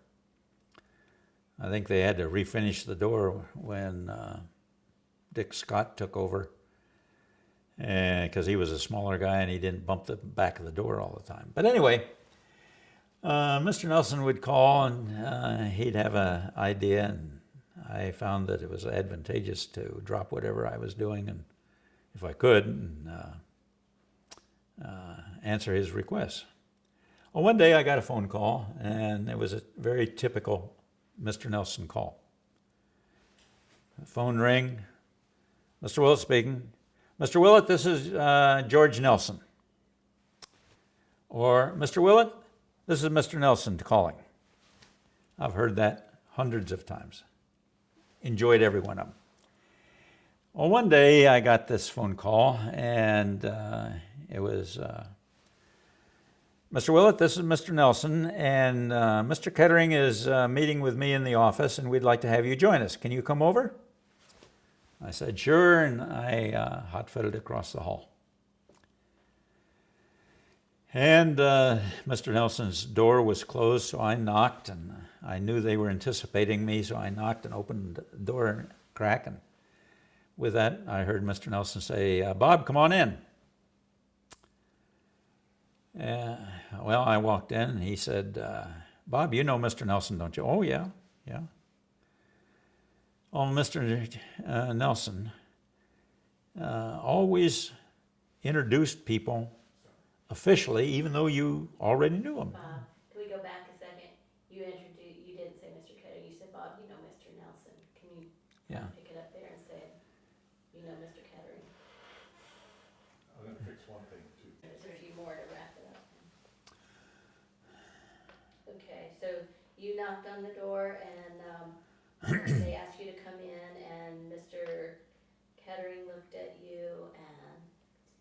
[SPEAKER 2] I think they had to refinish the door when Dick Scott took over, because he was a smaller guy and he didn't bump the back of the door all the time. But anyway, Mr. Nelson would call, and he'd have an idea, and I found that it was advantageous to drop whatever I was doing, and if I could, and answer his requests. Well, one day I got a phone call, and it was a very typical Mr. Nelson call. The phone rang. Mr. Willett speaking. Mr. Willett, this is George Nelson. Or, Mr. Willett, this is Mr. Nelson calling. I've heard that hundreds of times. Enjoyed every one of them. Well, one day I got this phone call, and it was, Mr. Willett, this is Mr. Nelson, and Mr. Kettering is meeting with me in the office, and we'd like to have you join us. Can you come over? I said, sure, and I hot-footed across the hall. And Mr. Nelson's door was closed, so I knocked, and I knew they were anticipating me, so I knocked and opened the door crack, and with that, I heard Mr. Nelson say, Bob, come on in. Well, I walked in, and he said, Bob, you know Mr. Nelson, don't you? Oh, yeah. Oh, Mr. Nelson always introduced people officially, even though you already knew them.
[SPEAKER 1] Bob, can we go back a second? You didn't say Mr. Kettering, you said, Bob, you know Mr. Nelson. Can you pick it up there and say, you know Mr. Kettering?
[SPEAKER 3] I'm gonna fix one thing too.
[SPEAKER 1] There's a few more to wrap it up. Okay, so you knocked on the door, and they asked you to come in, and Mr. Kettering looked at you and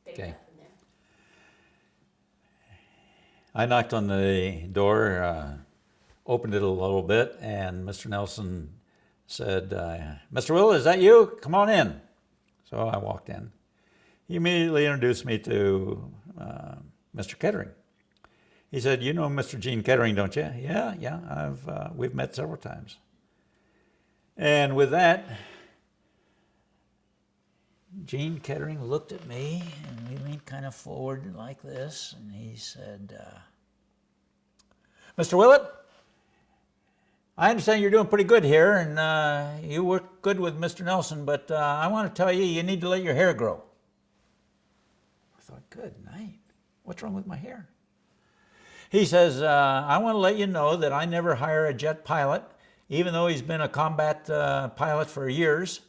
[SPEAKER 1] picked it up from there.
[SPEAKER 2] I knocked on the door, opened it a little bit, and Mr. Nelson said, Mr. Will, is that you? Come on in. So I walked in. He immediately introduced me to Mr. Kettering. He said, you know Mr. Jean Kettering, don't you? Yeah, we've met several times. And with that, Jean Kettering looked at me, and we leaned kind of forward like this, and he said, Mr. Willett, I understand you're doing pretty good here, and you work good with Mr. Nelson, but I want to tell you, you need to let your hair grow. I thought, good night. What's wrong with my hair? He says, I want to let you know that I never hire a jet pilot, even though he's been a combat pilot for years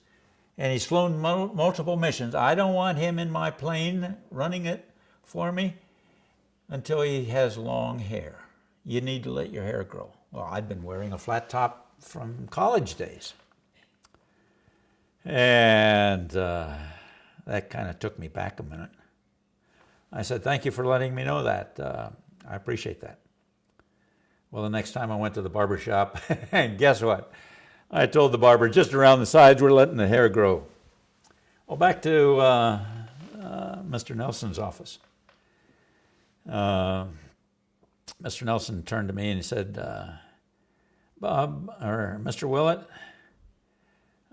[SPEAKER 2] and he's flown multiple missions. I don't want him in my plane running it for me until he has long hair. You need to let your hair grow. Well, I'd been wearing a flat top from college days. And that kind of took me back a minute. I said, thank you for letting me know that. I appreciate that. Well, the next time I went to the barber shop, and guess what? I told the barber, just around the sides, we're letting the hair grow. Well, back to Mr. Nelson's office. Mr. Nelson turned to me and he said, Bob, or Mr. Willett,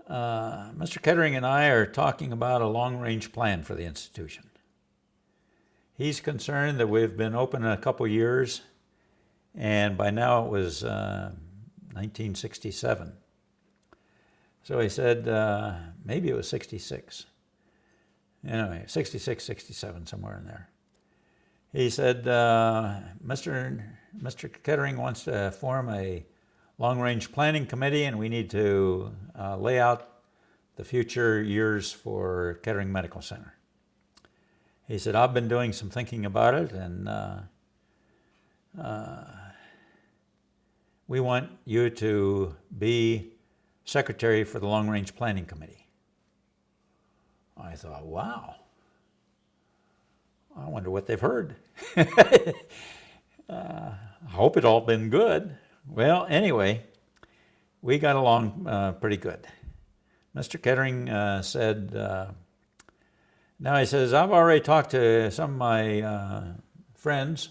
[SPEAKER 2] Mr. Kettering and I are talking about a long-range plan for the institution. He's concerned that we've been open a couple years, and by now it was 1967. So he said, maybe it was 66. Anyway, 66, 67, somewhere in there. He said, Mr. Kettering wants to form a long-range planning committee, and we need to lay out the future years for Kettering Medical Center. He said, I've been doing some thinking about it, and we want you to be secretary for the long-range planning committee. I thought, wow. I wonder what they've heard. I hope it all been good. Well, anyway, we got along pretty good. Mr. Kettering said, now he says, I've already talked to some of my friends.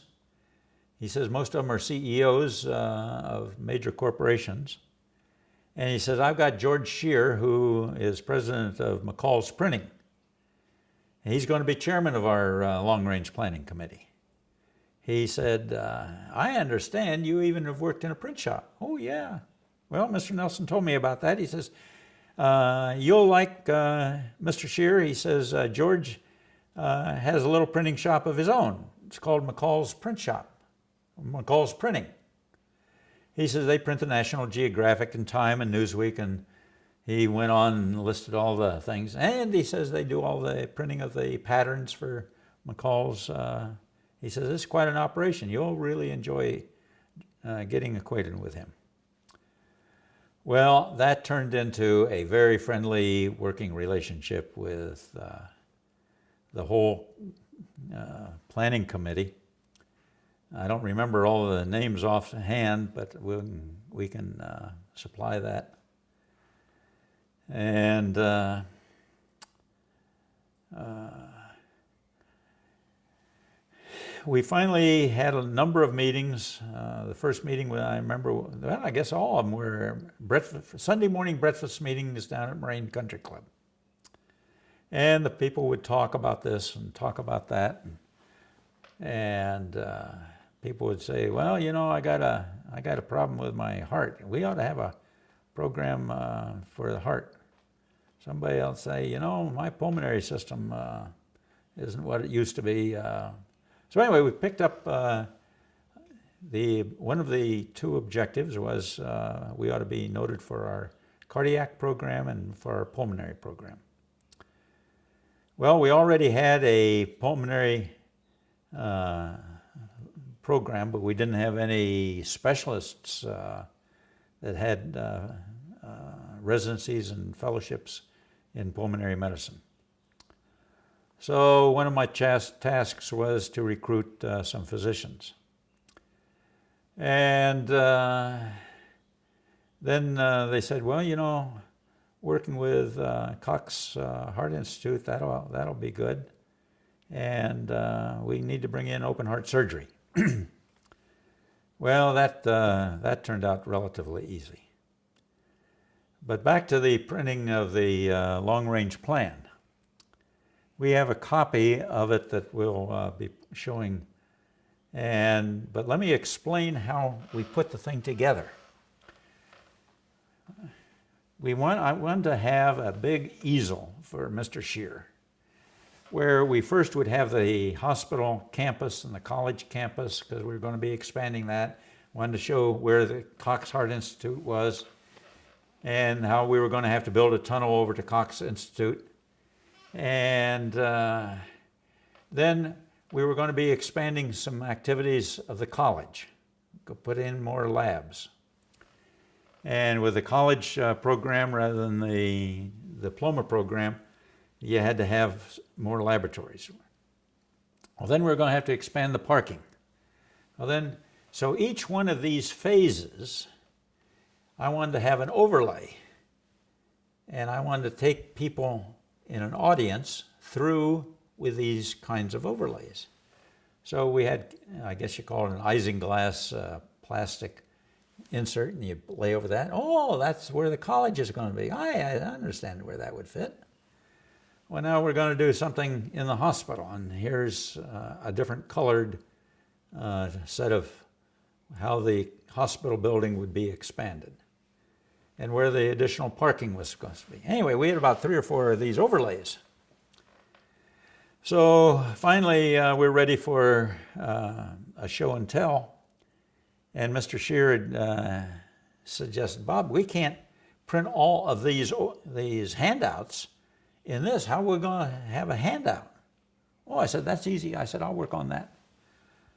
[SPEAKER 2] He says most of them are CEOs of major corporations. And he says, I've got George Shear, who is president of McCall's Printing. And he's going to be chairman of our long-range planning committee. He said, I understand you even have worked in a print shop. Oh, yeah. Well, Mr. Nelson told me about that. He says, you'll like Mr. Shear. He says, George has a little printing shop of his own. It's called McCall's Print Shop, McCall's Printing. He says they print the National Geographic and Time and Newsweek, and he went on and listed all the things. And he says they do all the printing of the patterns for McCall's. He says it's quite an operation. You'll really enjoy getting acquainted with him. Well, that turned into a very friendly working relationship with the whole planning committee. I don't remember all the names offhand, but we can supply that. And we finally had a number of meetings. The first meeting, I remember, well, I guess all of them were Sunday morning breakfast meetings down at Moraine Country Club. And the people would talk about this and talk about that. And people would say, well, you know, I got a problem with my heart. We ought to have a program for the heart. Somebody else say, you know, my pulmonary system isn't what it used to be. So anyway, we picked up one of the two objectives was we ought to be noted for our cardiac program and for our pulmonary program. Well, we already had a pulmonary program, but we didn't have any specialists that had residencies and fellowships in pulmonary medicine. So one of my tasks was to recruit some physicians. And then they said, well, you know, working with Cox Heart Institute, that'll be good. And we need to bring in open heart surgery. Well, that turned out relatively easy. But back to the printing of the long-range plan. We have a copy of it that we'll be showing. But let me explain how we put the thing together. I wanted to have a big easel for Mr. Shear, where we first would have the hospital campus and the college campus, because we were going to be expanding that. Wanted to show where the Cox Heart Institute was. and how we were going to have to build a tunnel over to Cox Institute. And then we were going to be expanding some activities of the college, put in more labs. And with the college program rather than the diploma program, you had to have more laboratories. Well, then we were going to have to expand the parking. Well, then, so each one of these phases, I wanted to have an overlay. And I wanted to take people in an audience through with these kinds of overlays. So we had, I guess you call it an isinglass plastic insert, and you lay over that. Oh, that's where the college is going to be. I understand where that would fit. Well, now we're going to do something in the hospital, and here's a different colored set of how the hospital building would be expanded and where the additional parking was going to be. Anyway, we had about 3 or 4 of these overlays. So finally, we're ready for a show and tell. And Mr. Shear had suggested, Bob, we can't print all of these handouts in this. How are we going to have a handout? Oh, I said, that's easy. I said, I'll work on that.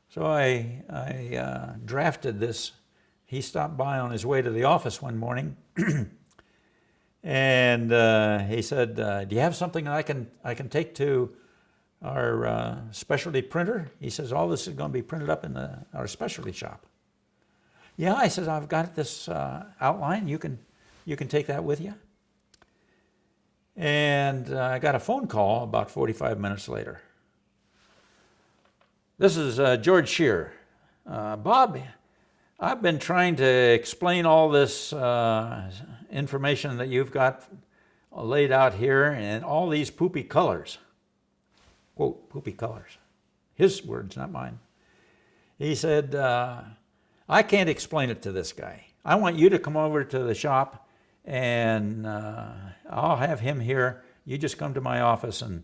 [SPEAKER 2] So I drafted this. He stopped by on his way to the office one morning, and he said, do you have something that I can take to our specialty printer? He says, all this is going to be printed up in our specialty shop. Yeah, I said, I've got this outline. You can take that with you. And I got a phone call about 45 minutes later. This is George Shear. Bob, I've been trying to explain all this information that you've got laid out here and all these poopy colors. Quote, poopy colors. His words, not mine. He said, I can't explain it to this guy. I want you to come over to the shop and I'll have him here. You just come to my office and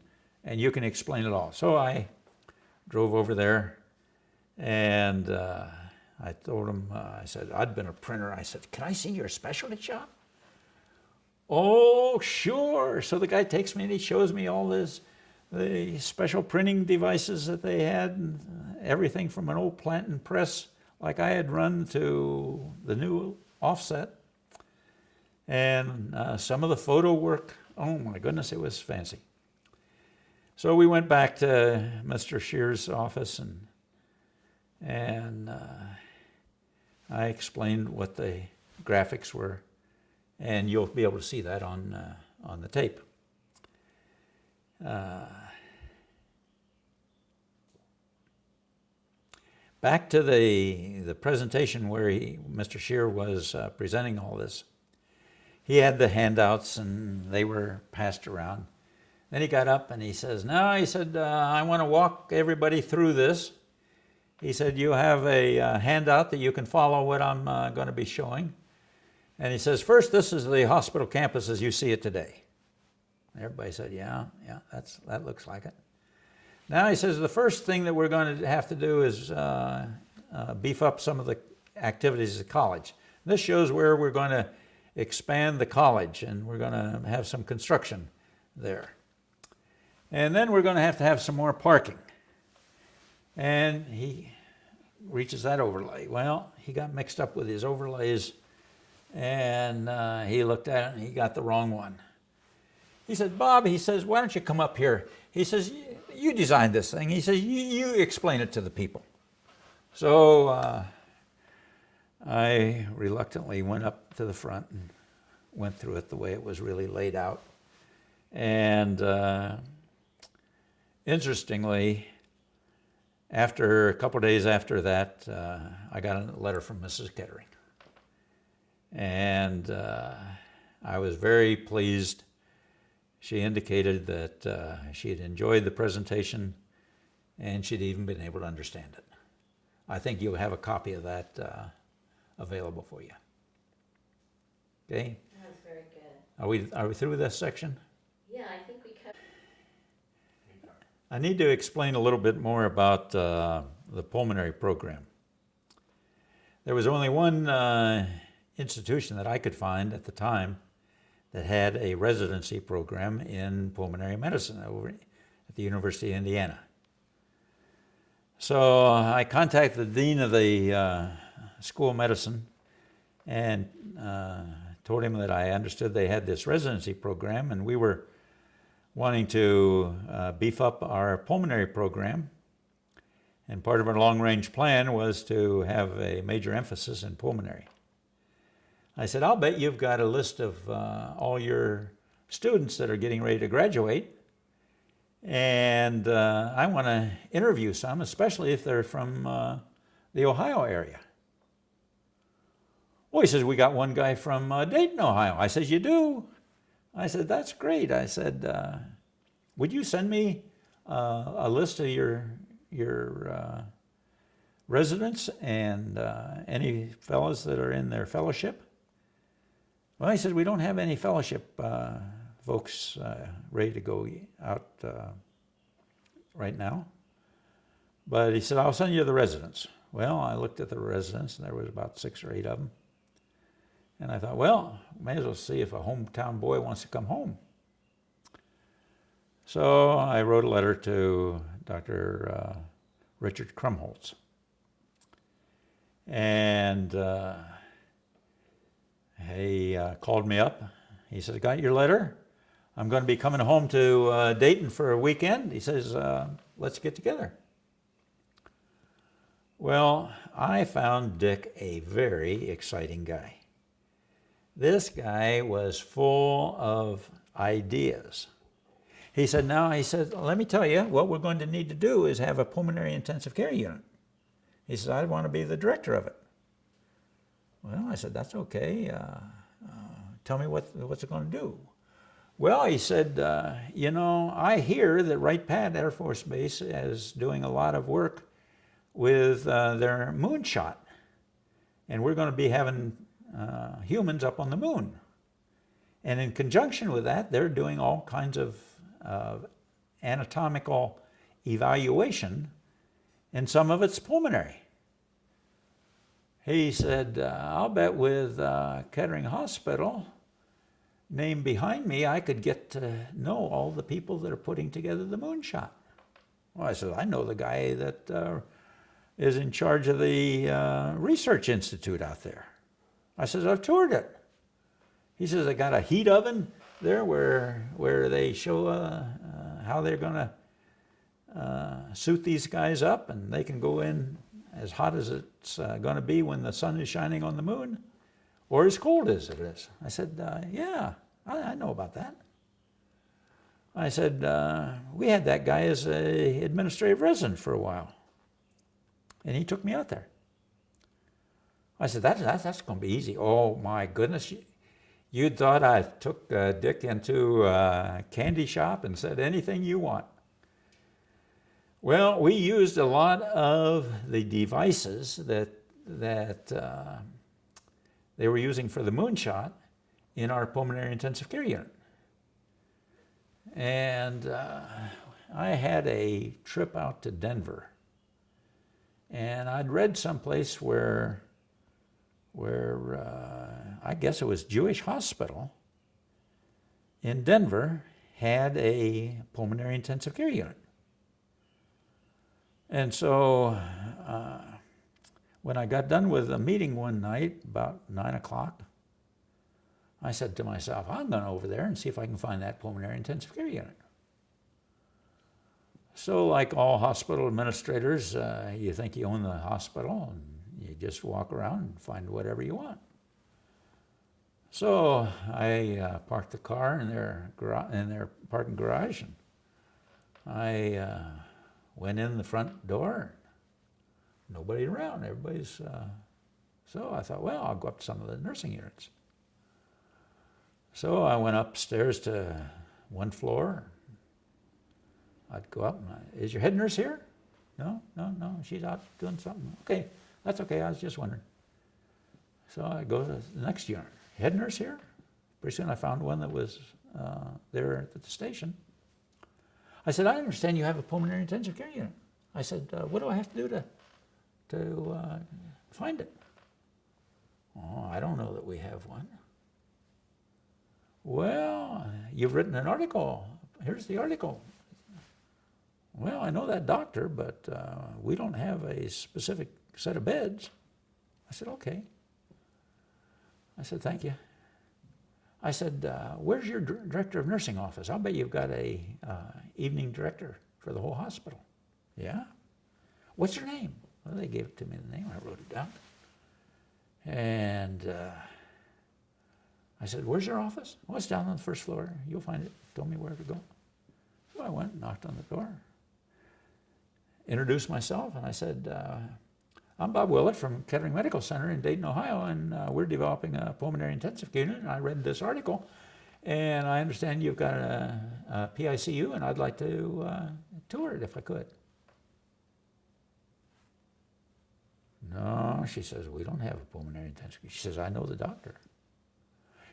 [SPEAKER 2] you can explain it all. So I drove over there and I told him, I said, I'd been a printer. I said, can I see your specialty shop? Oh, sure. So the guy takes me and he shows me all the special printing devices that they had, and everything from an old plant and press like I had run to the new offset. And some of the photo work, oh my goodness, it was fancy. So we went back to Mr. Shear's office and I explained what the graphics were, and you'll be able to see that on the tape. Back to the presentation where Mr. Shear was presenting all this. He had the handouts and they were passed around. Then he got up and he says, now, he said, I want to walk everybody through this. He said, you have a handout that you can follow what I'm going to be showing. And he says, first, this is the hospital campus as you see it today. Everybody said, yeah, that looks like it. Now he says, the first thing that we're going to have to do is beef up some of the activities at college. This shows where we're going to expand the college, and we're going to have some construction there. And then we're going to have some more parking. And he reaches that overlay. Well, he got mixed up with his overlays, and he looked at it and he got the wrong one. He said, Bob, he says, why don't you come up here? He says, you designed this thing. He says, you explain it to the people. So I reluctantly went up to the front and went through it the way it was really laid out. And interestingly, after a couple of days after that, I got a letter from Mrs. Kettering. And I was very pleased. She indicated that she had enjoyed the presentation and she'd even been able to understand it. I think you'll have a copy of that available for you. Okay?
[SPEAKER 1] That was very good.
[SPEAKER 2] Are we through with this section?
[SPEAKER 1] Yeah, I think we covered.
[SPEAKER 2] I need to explain a little bit more about the pulmonary program. There was only one institution that I could find at the time that had a residency program in pulmonary medicine over at the University of Indiana. So I contacted the dean of the School of Medicine and told him that I understood they had this residency program, and we were wanting to beef up our pulmonary program. And part of our long-range plan was to have a major emphasis in pulmonary. I said, I'll bet you've got a list of all your students that are getting ready to graduate, and I want to interview some, especially if they're from the Ohio area. Well, he says, we got one guy from Dayton, Ohio. I said, you do? I said, that's great. I said, would you send me a list of your residents and any fellows that are in their fellowship? Well, he said, we don't have any fellowship folks ready to go out right now. But he said, I'll send you the residents. Well, I looked at the residents, and there was about 6 or 8 of them. And I thought, well, may as well see if a hometown boy wants to come home. So I wrote a letter to Dr. Richard Krumholtz. And he called me up. He said, I got your letter. I'm going to be coming home to Dayton for a weekend. He says, let's get together. Well, I found Dick a very exciting guy. This guy was full of ideas. He said, let me tell you, what we're going to need to do is have a pulmonary intensive care unit. He said, I want to be the director of it. Well, I said, that's okay. Tell me what's it going to do? Well, he said, I hear that Wright Pat Air Force Base is doing a lot of work with their moonshot. And we're going to be having humans up on the moon. And in conjunction with that, they're doing all kinds of anatomical evaluation, and some of it's pulmonary. He said, I'll bet with Kettering Hospital, name behind me, I could get to know all the people that are putting together the moonshot. Well, I said, I know the guy that is in charge of the research institute out there. I said, I've toured it. He says, I got a heat oven there where they show how they're going to suit these guys up, and they can go in as hot as it's going to be when the sun is shining on the moon, or as cold as it is. I said, yeah, I know about that. I said, we had that guy as a administrative resident for a while, and he took me out there. I said, that's going to be easy. Oh, my goodness. You thought I took Dick into a candy shop and said, anything you want. Well, we used a lot of the devices that they were using for the moonshot in our pulmonary intensive care unit. And I had a trip out to Denver. And I'd read someplace where I guess it was Jewish Hospital in Denver had a pulmonary intensive care unit. And so when I got done with a meeting one night about 9 o'clock, I said to myself, I'm going over there and see if I can find that pulmonary intensive care unit. So like all hospital administrators, you think you own the hospital and you just walk around and find whatever you want. So I parked the car in their parking garage, and I went in the front door. Nobody around. Everybody's. So I thought, well, I'll go up to some of the nursing units. So I went upstairs to one floor. I'd go up and is your head nurse here? No, she's out doing something. Okay, that's okay, I was just wondering. So I go to the next unit. Head nurse here? Pretty soon I found one that was there at the station. I said, I understand you have a pulmonary intensive care unit. I said, what do I have to do to find it? Oh, I don't know that we have one. Well, you've written an article. Here's the article. Well, I know that doctor, but we don't have a specific set of beds. I said, okay. I said, thank you. I said, where's your director of nursing office? I'll bet you've got a evening director for the whole hospital. Yeah? What's your name? Well, they gave it to me, the name. I wrote it down. And I said, where's your office? Well, it's down on the first floor. You'll find it. Told me where to go. So I went and knocked on the door. Introduced myself, and I said, I'm Bob Willett from Kettering Medical Center in Dayton, Ohio, and we're developing a pulmonary intensive care unit. And I read this article, and I understand you've got a PICU, and I'd like to tour it if I could. No, she says, we don't have a pulmonary intensive care. She says, I know the doctor.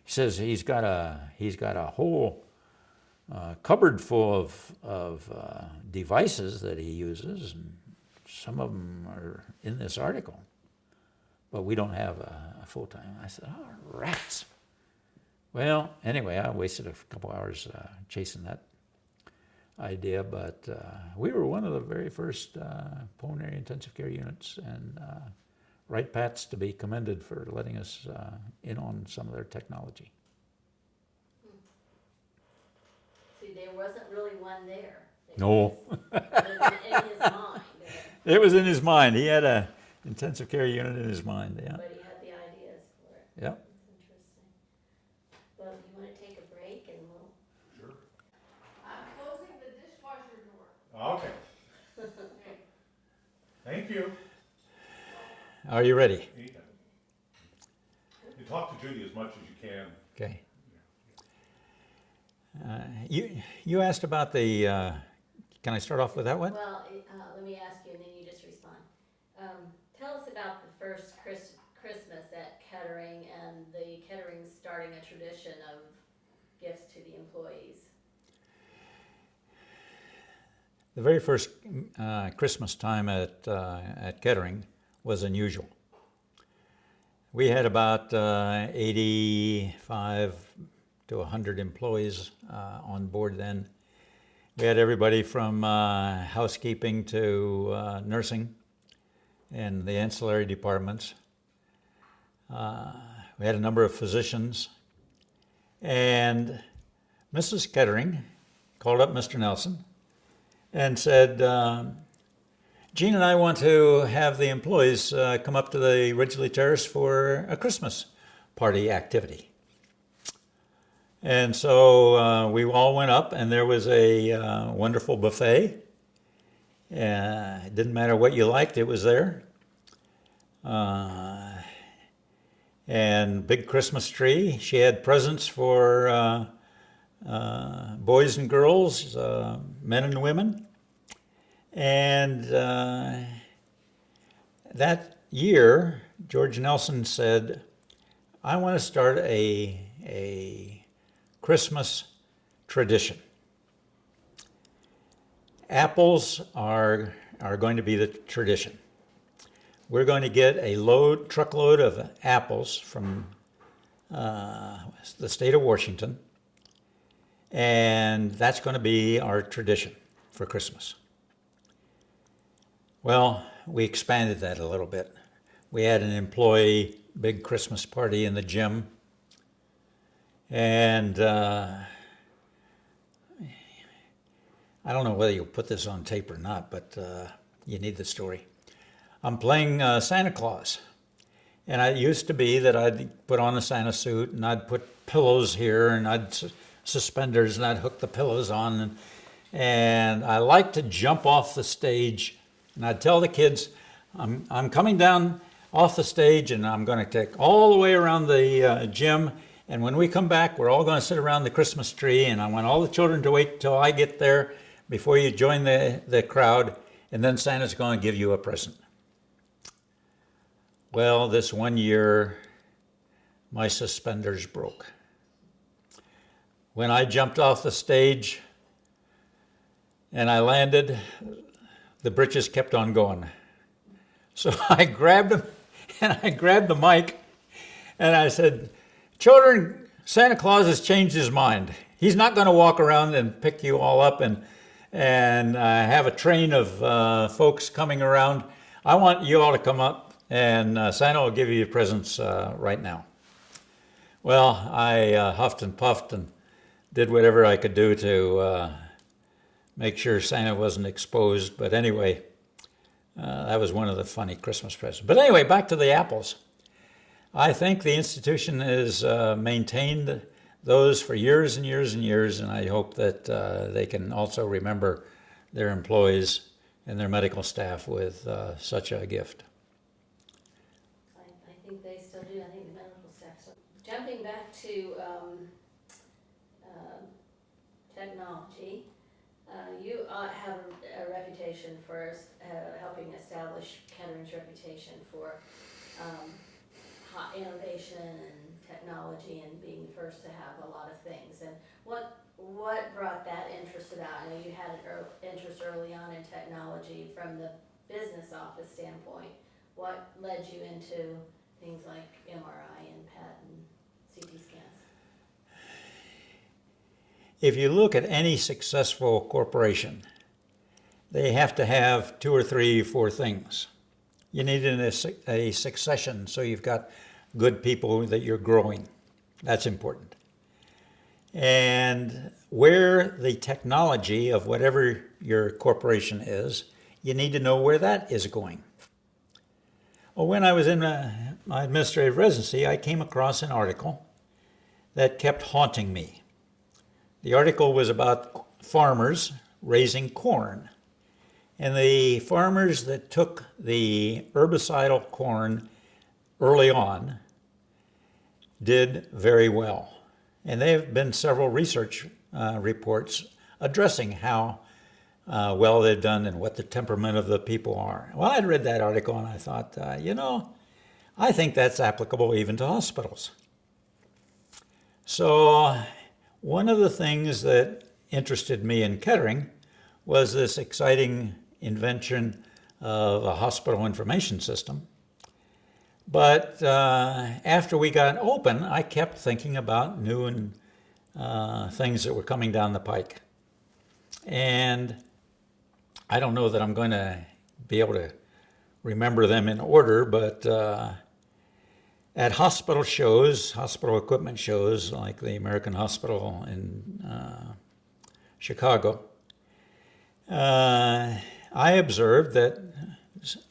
[SPEAKER 2] She says he's got a whole cupboard full of devices that he uses, and some of them are in this article, but we don't have a full-time. I said, oh, rats. Well, anyway, I wasted a couple hours chasing that idea, but we were one of the very first pulmonary intensive care units, and Wright Pats to be commended for letting us in on some of their technology.
[SPEAKER 1] See, there wasn't really one there.
[SPEAKER 2] No.
[SPEAKER 1] It was in his mind.
[SPEAKER 2] It was in his mind. He had a intensive care unit in his mind, yeah.
[SPEAKER 1] But he had the ideas for it.
[SPEAKER 2] Yep.
[SPEAKER 1] That's interesting. Well, you want to take a break and we'll...
[SPEAKER 3] Sure.
[SPEAKER 4] I'm closing the dishwasher door.
[SPEAKER 3] Okay. Thank you.
[SPEAKER 2] Are you ready?
[SPEAKER 3] You talk to Judy as much as you can.
[SPEAKER 2] Okay. You asked about the, can I start off with that one?
[SPEAKER 1] Well, let me ask you and then you just respond. Tell us about the first Christmas at Kettering and the Kettering starting a tradition of gifts to the employees.
[SPEAKER 2] The very first Christmas time at Kettering was unusual. We had about 85 to 100 employees on board then. We had everybody from housekeeping to nursing and the ancillary departments. We had a number of physicians. And Mrs. Kettering called up Mr. Nelson and said, Jean and I want to have the employees come up to the Ridgely Terrace for a Christmas party activity. And so we all went up, and there was a wonderful buffet. It didn't matter what you liked, it was there. And big Christmas tree. She had presents for boys and girls, men and women. And that year, George Nelson said, I want to start a Christmas tradition. Apples are going to be the tradition. We're going to get a truckload of apples from the state of Washington, and that's going to be our tradition for Christmas. Well, we expanded that a little bit. We had an employee big Christmas party in the gym, and I don't know whether you'll put this on tape or not, but you need the story. I'm playing Santa Claus, and it used to be that I'd put on a Santa suit, and I'd put pillows here, and I'd suspenders, and I'd hook the pillows on, and I like to jump off the stage, and I'd tell the kids, I'm coming down off the stage, and I'm going to take all the way around the gym, and when we come back, we're all going to sit around the Christmas tree, and I want all the children to wait till I get there before you join the crowd, and then Santa's going to give you a present. Well, this one year, my suspenders broke. When I jumped off the stage and I landed, the britches kept on going. So I grabbed them, and I grabbed the mic, And I said, children, Santa Claus has changed his mind. He's not going to walk around and pick you all up and have a train of folks coming around. I want you all to come up, and Santa will give you your presents right now. Well, I huffed and puffed and did whatever I could do to make sure Santa wasn't exposed. But anyway, that was one of the funny Christmas presents. But anyway, back to the apples. I think the institution has maintained those for years and years and years, and I hope that they can also remember their employees and their medical staff with such a gift.
[SPEAKER 1] I think they still do. I think the medical staff. So, jumping back to technology, you have a reputation for helping establish Kettering's reputation for hot innovation and technology and being the first to have a lot of things. And what brought that interest about? I know you had an interest early on in technology from the business office standpoint. What led you into things like MRI and PET and CT scans?
[SPEAKER 2] If you look at any successful corporation, they have to have 2 or 3 or 4 things. You need a succession, so you've got good people that you're growing. That's important. And where the technology of whatever your corporation is, you need to know where that is going. Well, when I was in my administrative residency, I came across an article that kept haunting me. The article was about farmers raising corn. And the farmers that took the herbicidal corn early on did very well. And there have been several research reports addressing how well they've done and what the temperament of the people are. Well, I'd read that article and I thought, I think that's applicable even to hospitals. So one of the things that interested me in Kettering was this exciting invention of a hospital information system. But after we got open, I kept thinking about new things that were coming down the pike. And I don't know that I'm going to be able to remember them in order, but at hospital shows, hospital equipment shows, like the American Hospital in Chicago, I observed that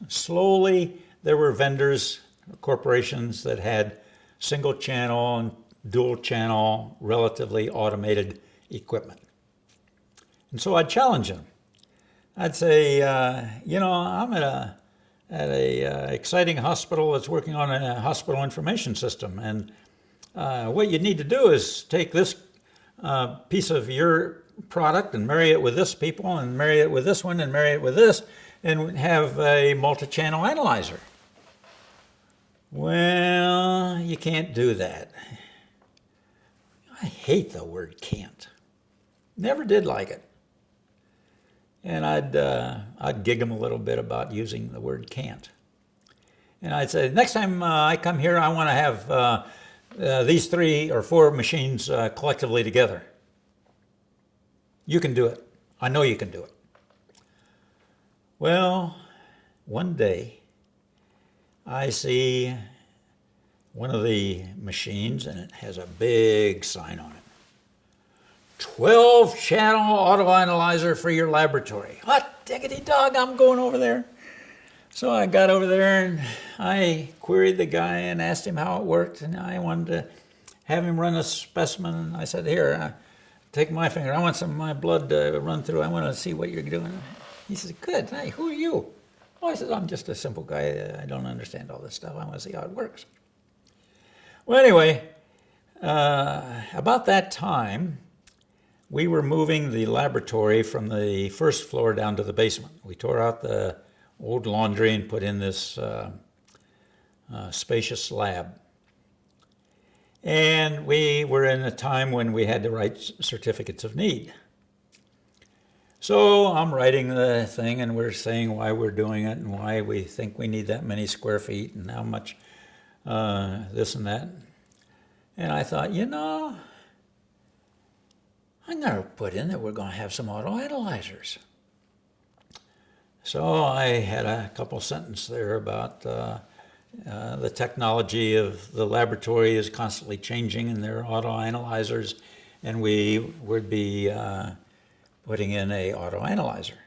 [SPEAKER 2] slowly there were vendors, corporations that had single channel and dual channel, relatively automated equipment. And so I'd challenge them. I'd say, I'm at a exciting hospital that's working on a hospital information system. And what you need to do is take this piece of your product and marry it with this people and marry it with this one and marry it with this and have a multi-channel analyzer. Well, you can't do that. I hate the word can't. Never did like it. And I'd gig them a little bit about using the word can't. And I'd say, next time I come here, I want to have these 3 or 4 machines collectively together. You can do it. I know you can do it. Well, one day I see one of the machines and it has a big sign on it. 12-channel auto analyzer for your laboratory. Hot diggity dog, I'm going over there. So I got over there and I queried the guy and asked him how it worked, and I wanted to have him run a specimen. And I said, here, take my finger. I want some of my blood to run through. I want to see what you're doing. He says, good. Hey, who are you? Well, I said, I'm just a simple guy. I don't understand all this stuff. I want to see how it works. Well, anyway, about that time, we were moving the laboratory from the first floor down to the basement. We tore out the old laundry and put in this spacious lab. And we were in a time when we had to write certificates of need. So I'm writing the thing and we're saying why we're doing it and why we think we need that many square feet and how much this and that. And I thought, I'm going to put in that we're going to have some autoanalyzers. So I had a couple sentences there about the technology of the laboratory is constantly changing, and there are autoanalyzers, and we would be putting in a autoanalyzer.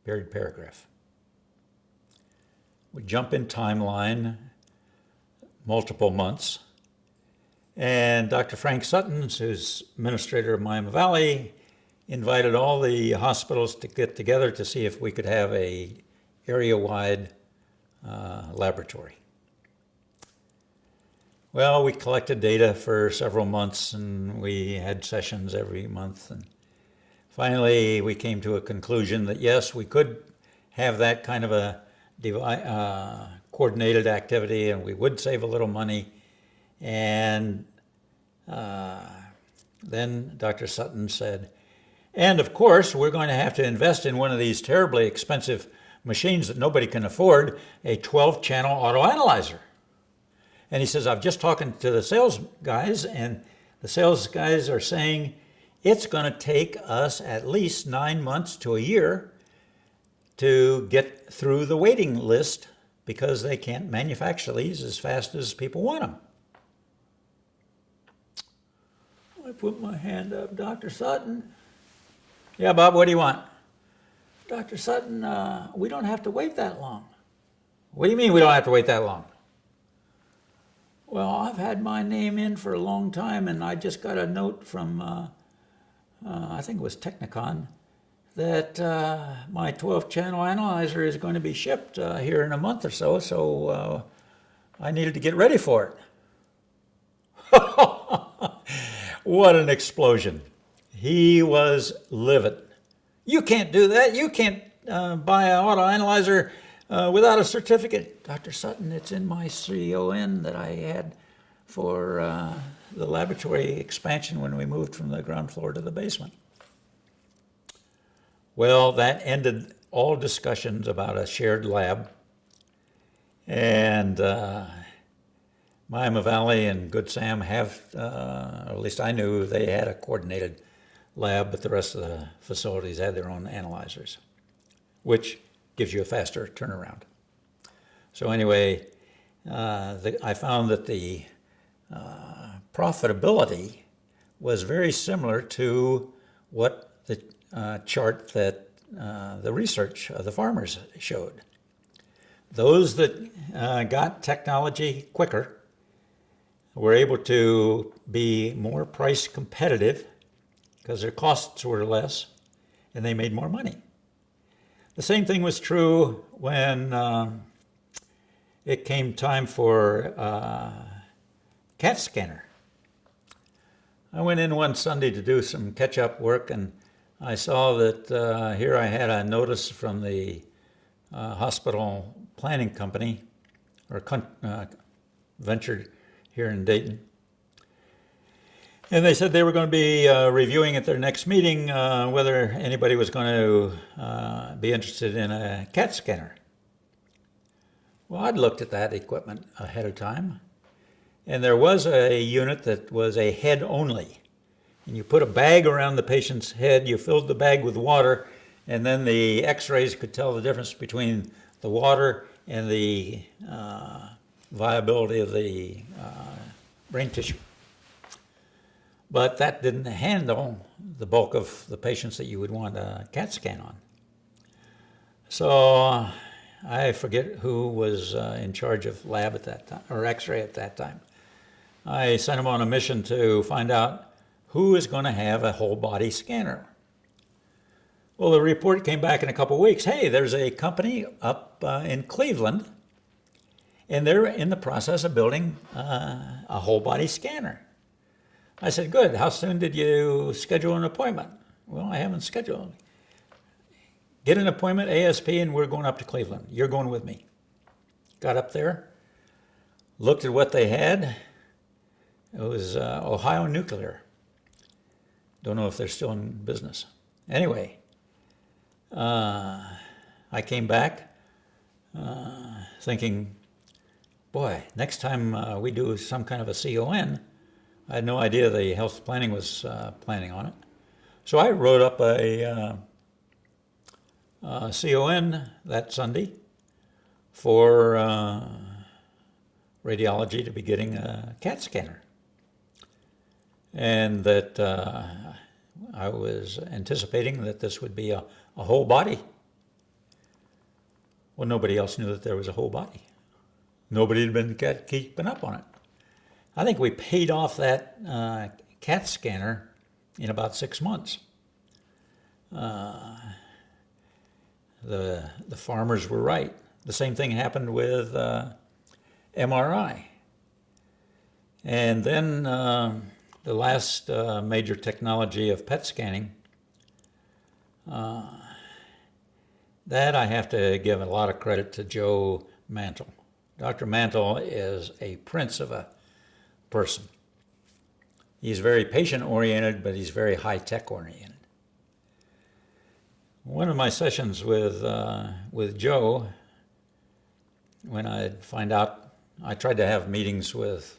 [SPEAKER 2] Period, paragraph. We jump in timeline multiple months, and Dr. Frank Sutton, who's administrator of Miami Valley, invited all the hospitals to get together to see if we could have a area-wide laboratory. Well, we collected data for several months, and we had sessions every month, and finally we came to a conclusion that yes, we could have that kind of a coordinated activity, and we would save a little money. And then Dr. Sutton said, and of course, we're going to have to invest in one of these terribly expensive machines that nobody can afford, a 12-channel autoanalyzer. And he says, I've just talking to the sales guys, and the sales guys are saying it's going to take us at least 9 months to a year to get through the waiting list because they can't manufacture these as fast as people want them. I put my hand up, Dr. Sutton. Yeah, Bob, what do you want? Dr. Sutton, we don't have to wait that long. What do you mean we don't have to wait that long? Well, I've had my name in for a long time, and I just got a note from, I think it was Technicon, that my 12-channel analyzer is going to be shipped here in a month or so, so I needed to get ready for it. What an explosion. He was livid. You can't do that. You can't buy an autoanalyzer without a certificate. Dr. Sutton, it's in my CON that I had for the laboratory expansion when we moved from the ground floor to the basement. Well, that ended all discussions about a shared lab. And Miami Valley and Good Sam have, or at least I knew they had a coordinated lab, but the rest of the facilities had their own analyzers, which gives you a faster turnaround. So anyway, I found that the profitability was very similar to what the chart that the research of the farmers showed. Those that got technology quicker were able to be more price competitive because their costs were less and they made more money. The same thing was true when it came time for CAT scanner. I went in one Sunday to do some catch-up work, and I saw that here I had a notice from the hospital planning company, or ventured here in Dayton. And they said they were going to be reviewing at their next meeting whether anybody was going to be interested in a CAT scanner. Well, I'd looked at that equipment ahead of time, and there was a unit that was a head only. And you put a bag around the patient's head, you filled the bag with water, and then the x-rays could tell the difference between the water and the viability of the brain tissue. But that didn't handle the bulk of the patients that you would want a CAT scan on. So I forget who was in charge of lab at that time, or x-ray at that time. I sent him on a mission to find out who is going to have a whole body scanner. Well, the report came back in a couple of weeks. Hey, there's a company up in Cleveland, and they're in the process of building a whole body scanner. I said, good. How soon did you schedule an appointment? Well, I haven't scheduled. Get an appointment ASP, and we're going up to Cleveland. You're going with me. Got up there, looked at what they had. It was Ohio Nuclear. Don't know if they're still in business. Anyway, I came back thinking boy, next time we do some kind of a CON, I had no idea the health planning was planning on it. So I wrote up a CON that Sunday for radiology to be getting a CAT scanner. And that I was anticipating that this would be a whole body. Well, nobody else knew that there was a whole body. Nobody had been keeping up on it. I think we paid off that CAT scanner in about 6 months. The farmers were right. The same thing happened with MRI. And then the last major technology of PET scanning, that I have to give a lot of credit to Joe Mantle. Dr. Mantle is a prince of a person. He's very patient-oriented, but he's very high-tech oriented. One of my sessions with Joe, when I find out, I tried to have meetings with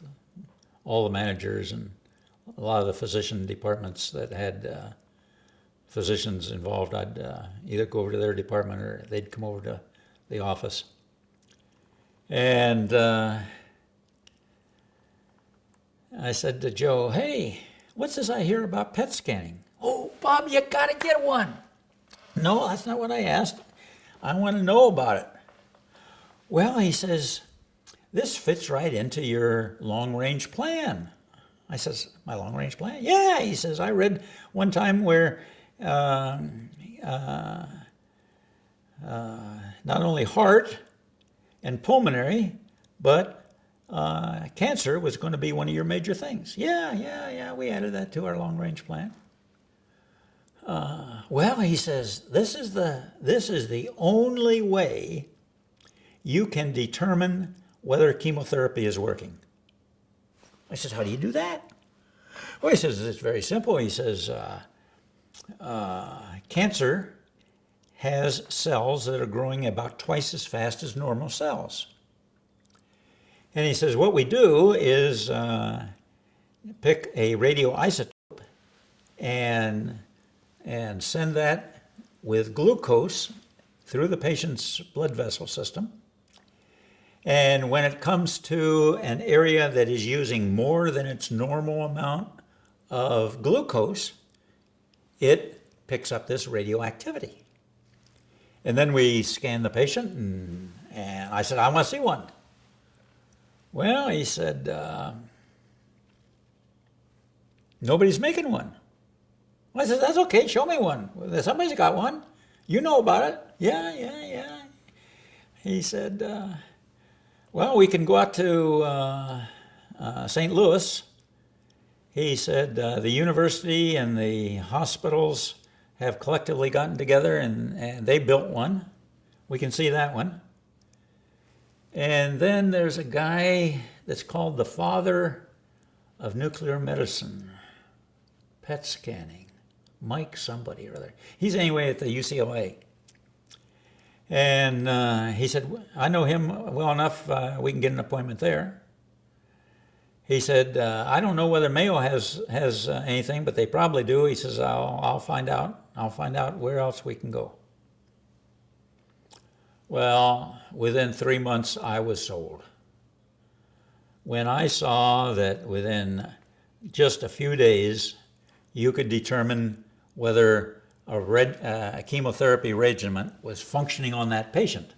[SPEAKER 2] all the managers and a lot of the physician departments that had physicians involved. I'd either go over to their department or they'd come over to the office. And I said to Joe, hey, what's this I hear about PET scanning? Oh, Bob, you gotta get one. No, that's not what I asked. I want to know about it. Well, he says, this fits right into your long-range plan. I says, my long-range plan? Yeah, he says, I read one time where not only heart and pulmonary, but cancer was going to be one of your major things. Yeah, we added that to our long-range plan. Well, he says, this is the only way you can determine whether chemotherapy is working. I says, how do you do that? Well, he says, it's very simple. He says, cancer has cells that are growing about twice as fast as normal cells. And he says, what we do is pick a radioisotope and send that with glucose through the patient's blood vessel system. And when it comes to an area that is using more than its normal amount of glucose, it picks up this radioactivity. And then we scan the patient, and I said, I want to see one. Well, he said, nobody's making one. Well, I said, that's okay, show me one. Somebody's got one. You know about it. Yeah. He said, well, we can go out to St. Louis. He said, the university and the hospitals have collectively gotten together and they built one. We can see that one. And then there's a guy that's called the father of nuclear medicine, PET scanning, Mike somebody or other. He's anyway at the UCLA. And he said, I know him well enough, we can get an appointment there. He said, I don't know whether Mayo has anything, but they probably do. He says, I'll find out. I'll find out where else we can go. Well, within 3 months, I was sold. When I saw that within just a few days, you could determine whether a chemotherapy regimen was functioning on that patient.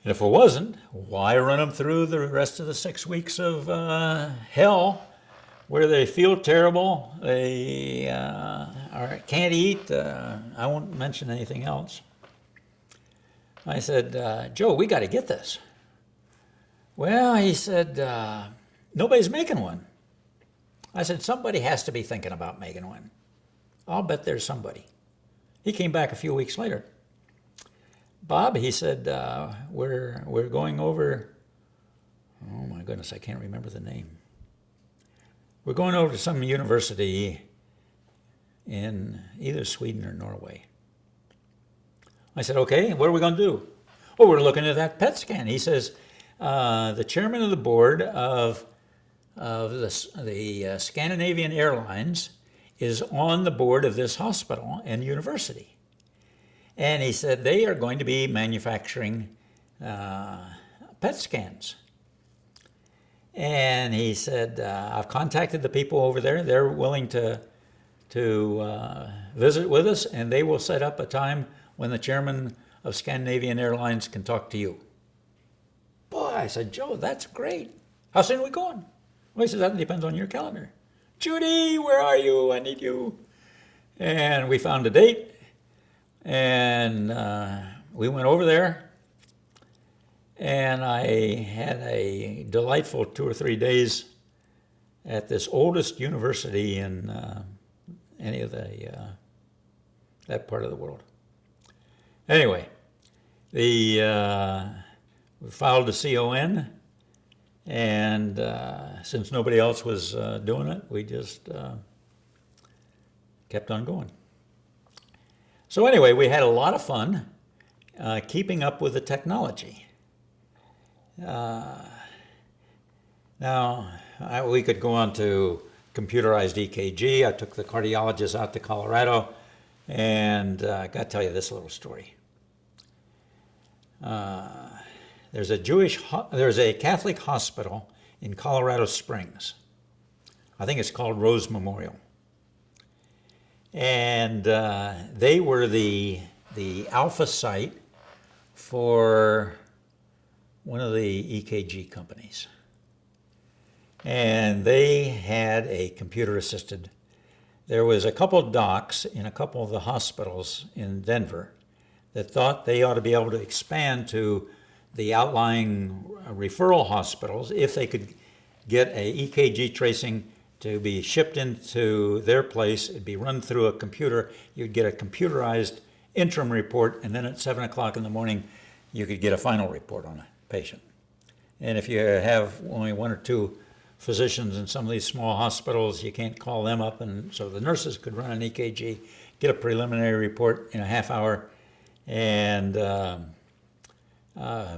[SPEAKER 2] And if it wasn't, why run them through the rest of the 6 weeks of hell where they feel terrible, they can't eat, I won't mention anything else. I said, Joe, we got to get this. Well, he said, nobody's making one. I said, somebody has to be thinking about making one. I'll bet there's somebody. He came back a few weeks later. Bob, he said, we're going over, oh my goodness, I can't remember the name. We're going over to some university in either Sweden or Norway. I said, okay, what are we going to do? Oh, we're looking at that PET scan. He says, the chairman of the board of the Scandinavian Airlines is on the board of this hospital and university. And he said they are going to be manufacturing PET scans. And he said, I've contacted the people over there. They're willing to visit with us, and they will set up a time when the chairman of Scandinavian Airlines can talk to you. Boy, I said, Joe, that's great. How soon are we going? Well, he says, that depends on your calendar. Judy, where are you? I need you. And we found a date, and we went over there. And I had a delightful 2 or 3 days at this oldest university in any of that part of the world. Anyway, we filed a CON, and since nobody else was doing it, we just kept on going. So anyway, we had a lot of fun keeping up with the technology. Now, we could go on to computerized EKG. I took the cardiologist out to Colorado, and I got to tell you this little story. There's a Catholic hospital in Colorado Springs. I think it's called Rose Memorial. And they were the alpha site for one of the EKG companies. And they had a computer-assisted. There was a couple of docs in a couple of the hospitals in Denver that thought they ought to be able to expand to the outlying referral hospitals if they could get a EKG tracing to be shipped into their place. It'd be run through a computer. You'd get a computerized interim report, and then at 7 o'clock in the morning, you could get a final report on it. Patient. And if you have only 1 or 2 physicians in some of these small hospitals, you can't call them up, and so the nurses could run an EKG, get a preliminary report in a half hour, and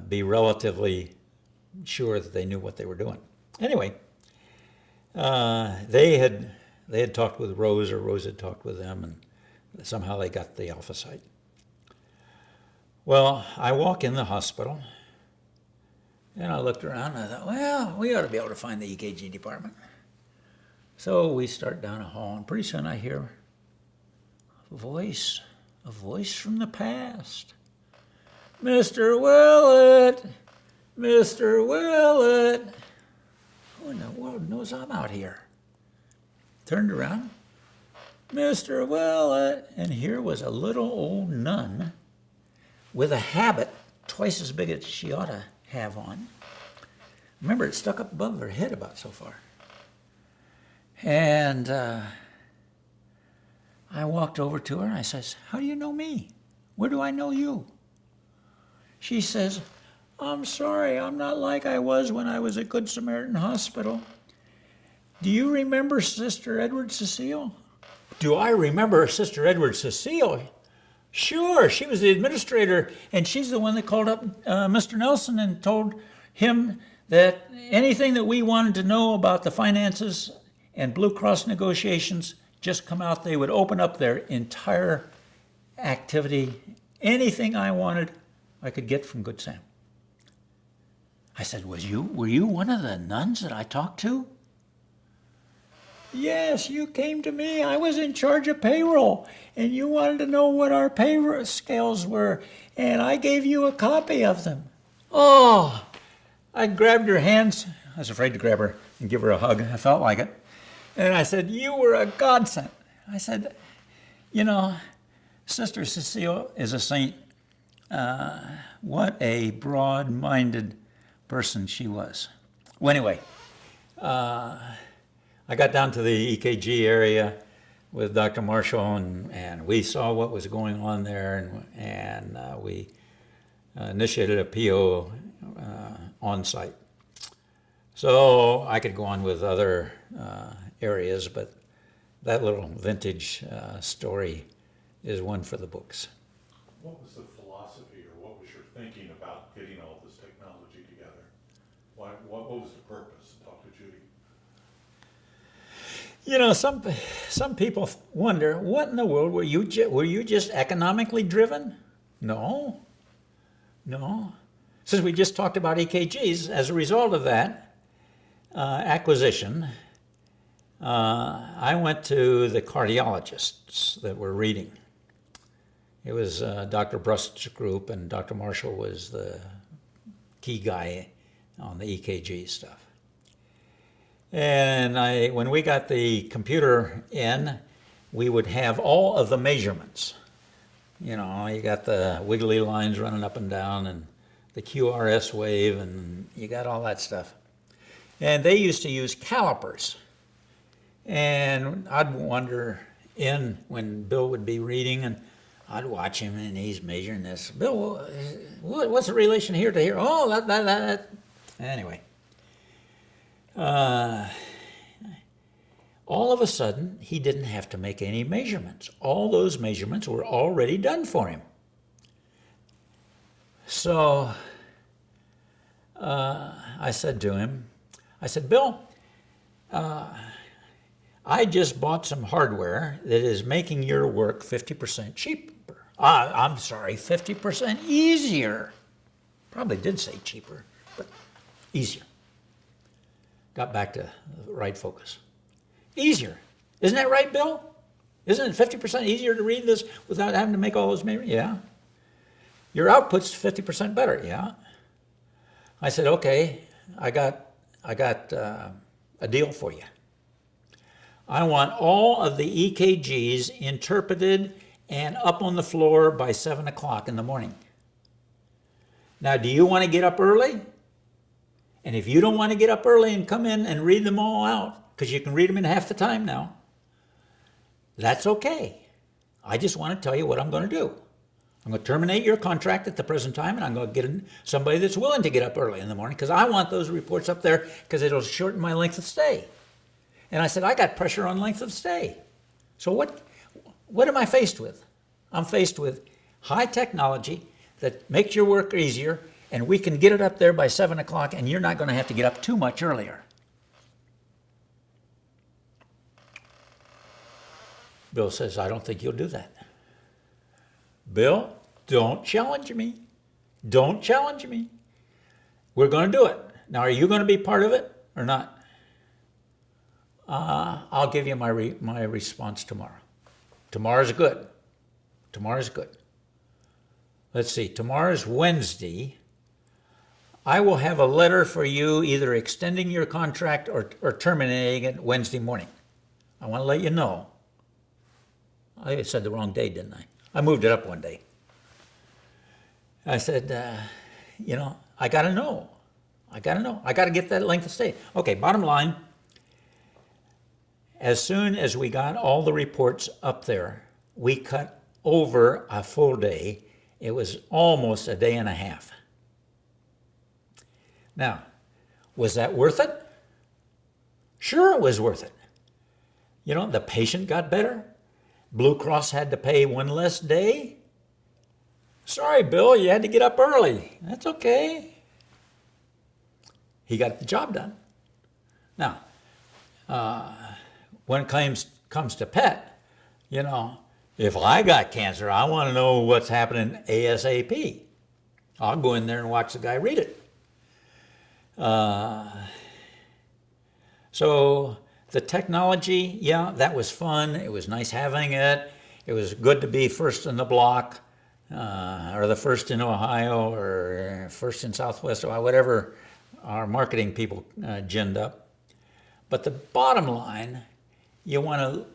[SPEAKER 2] be relatively sure that they knew what they were doing. Anyway, they had talked with Rose, or Rose had talked with them, and somehow they got the alpha site. Well, I walk in the hospital, and I looked around, and I thought, well, we ought to be able to find the EKG department. So we start down a hall, and pretty soon I hear a voice from the past. Mr. Willett! Mr. Willett! Who in the world knows I'm out here? Turned around, Mr. Willett! And here was a little old nun with a habit twice as big as she ought to have on. Remember, it stuck up above her head about so far. And I walked over to her and I says, how do you know me? Where do I know you? She says, I'm sorry, I'm not like I was when I was at Good Samaritan Hospital. Do you remember Sister Edward Cecile? Do I remember Sister Edward Cecile? Sure, she was the administrator, and she's the one that called up Mr. Nelson and told him that anything that we wanted to know about the finances and Blue Cross negotiations just come out. They would open up their entire activity. Anything I wanted, I could get from Good Sam. I said, were you one of the nuns that I talked to? Yes, you came to me. I was in charge of payroll, and you wanted to know what our pay scales were, and I gave you a copy of them. Oh, I grabbed her hands. I was afraid to grab her and give her a hug. I felt like it. And I said, you were a godsend. I said, you know, Sister Cecile is a saint. What a broad-minded person she was. Well, anyway, I got down to the EKG area with Dr. Marshall, and we saw what was going on there, and we initiated a PO on site. So I could go on with other areas, but that little vintage story is one for the books.
[SPEAKER 3] What was the philosophy, or what was your thinking about getting all this technology together? What was the purpose? Talk to Judy.
[SPEAKER 2] You know, some people wonder, what in the world, were you just economically driven? No. Since we just talked about EKGs, as a result of that acquisition, I went to the cardiologists that were reading. It was Dr. Brust's group, and Dr. Marshall was the key guy on the EKG stuff. And when we got the computer in, we would have all of the measurements. You know, you got the wiggly lines running up and down, and the QRS wave, and you got all that stuff. And they used to use calipers. And I'd wander in when Bill would be reading, and I'd watch him, and he's measuring this. Bill, what's the relation here to here? Oh, that. Anyway. All of a sudden, he didn't have to make any measurements. All those measurements were already done for him. So I said to him, Bill, I just bought some hardware that is making your work 50% cheaper. I'm sorry, 50% easier. Probably did say cheaper, but easier. Got back to the right focus. Easier. Isn't that right, Bill? Isn't it 50% easier to read this without having to make all those measurements? Yeah. Your output's 50% better. Yeah. I said, okay, I got a deal for you. I want all of the EKGs interpreted and up on the floor by 7 o'clock in the morning. Now, do you want to get up early? And if you don't want to get up early and come in and read them all out, because you can read them in half the time now, that's okay. I just want to tell you what I'm going to do. I'm going to terminate your contract at the present time, and I'm going to get somebody that's willing to get up early in the morning, because I want those reports up there because it'll shorten my length of stay. And I said, I got pressure on length of stay. So what am I faced with? I'm faced with high technology that makes your work easier, and we can get it up there by 7 o'clock, and you're not going to have to get up too much earlier. Bill says, I don't think you'll do that. Bill, don't challenge me. Don't challenge me. We're going to do it. Now, are you going to be part of it or not? I'll give you my response tomorrow. Tomorrow's good. Tomorrow's good. Let's see, tomorrow's Wednesday. I will have a letter for you either extending your contract or terminating it Wednesday morning. I want to let you know. I said the wrong day, didn't I? I moved it up one day. I said, I got to know. I got to get that length of stay. Okay, bottom line, as soon as we got all the reports up there, we cut over a full day. It was almost a day and a half. Now, was that worth it? Sure, it was worth it. The patient got better. Blue Cross had to pay one less day. Sorry, Bill, you had to get up early. That's okay. He got the job done. Now, when it comes to PET, if I got cancer, I want to know what's happening ASAP. I'll go in there and watch the guy read it. So the technology, yeah, that was fun. It was nice having it. It was good to be first in the block, or the first in Ohio, or first in Southwest Ohio, whatever our marketing people ginned up. But the bottom line, you want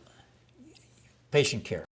[SPEAKER 2] patient care.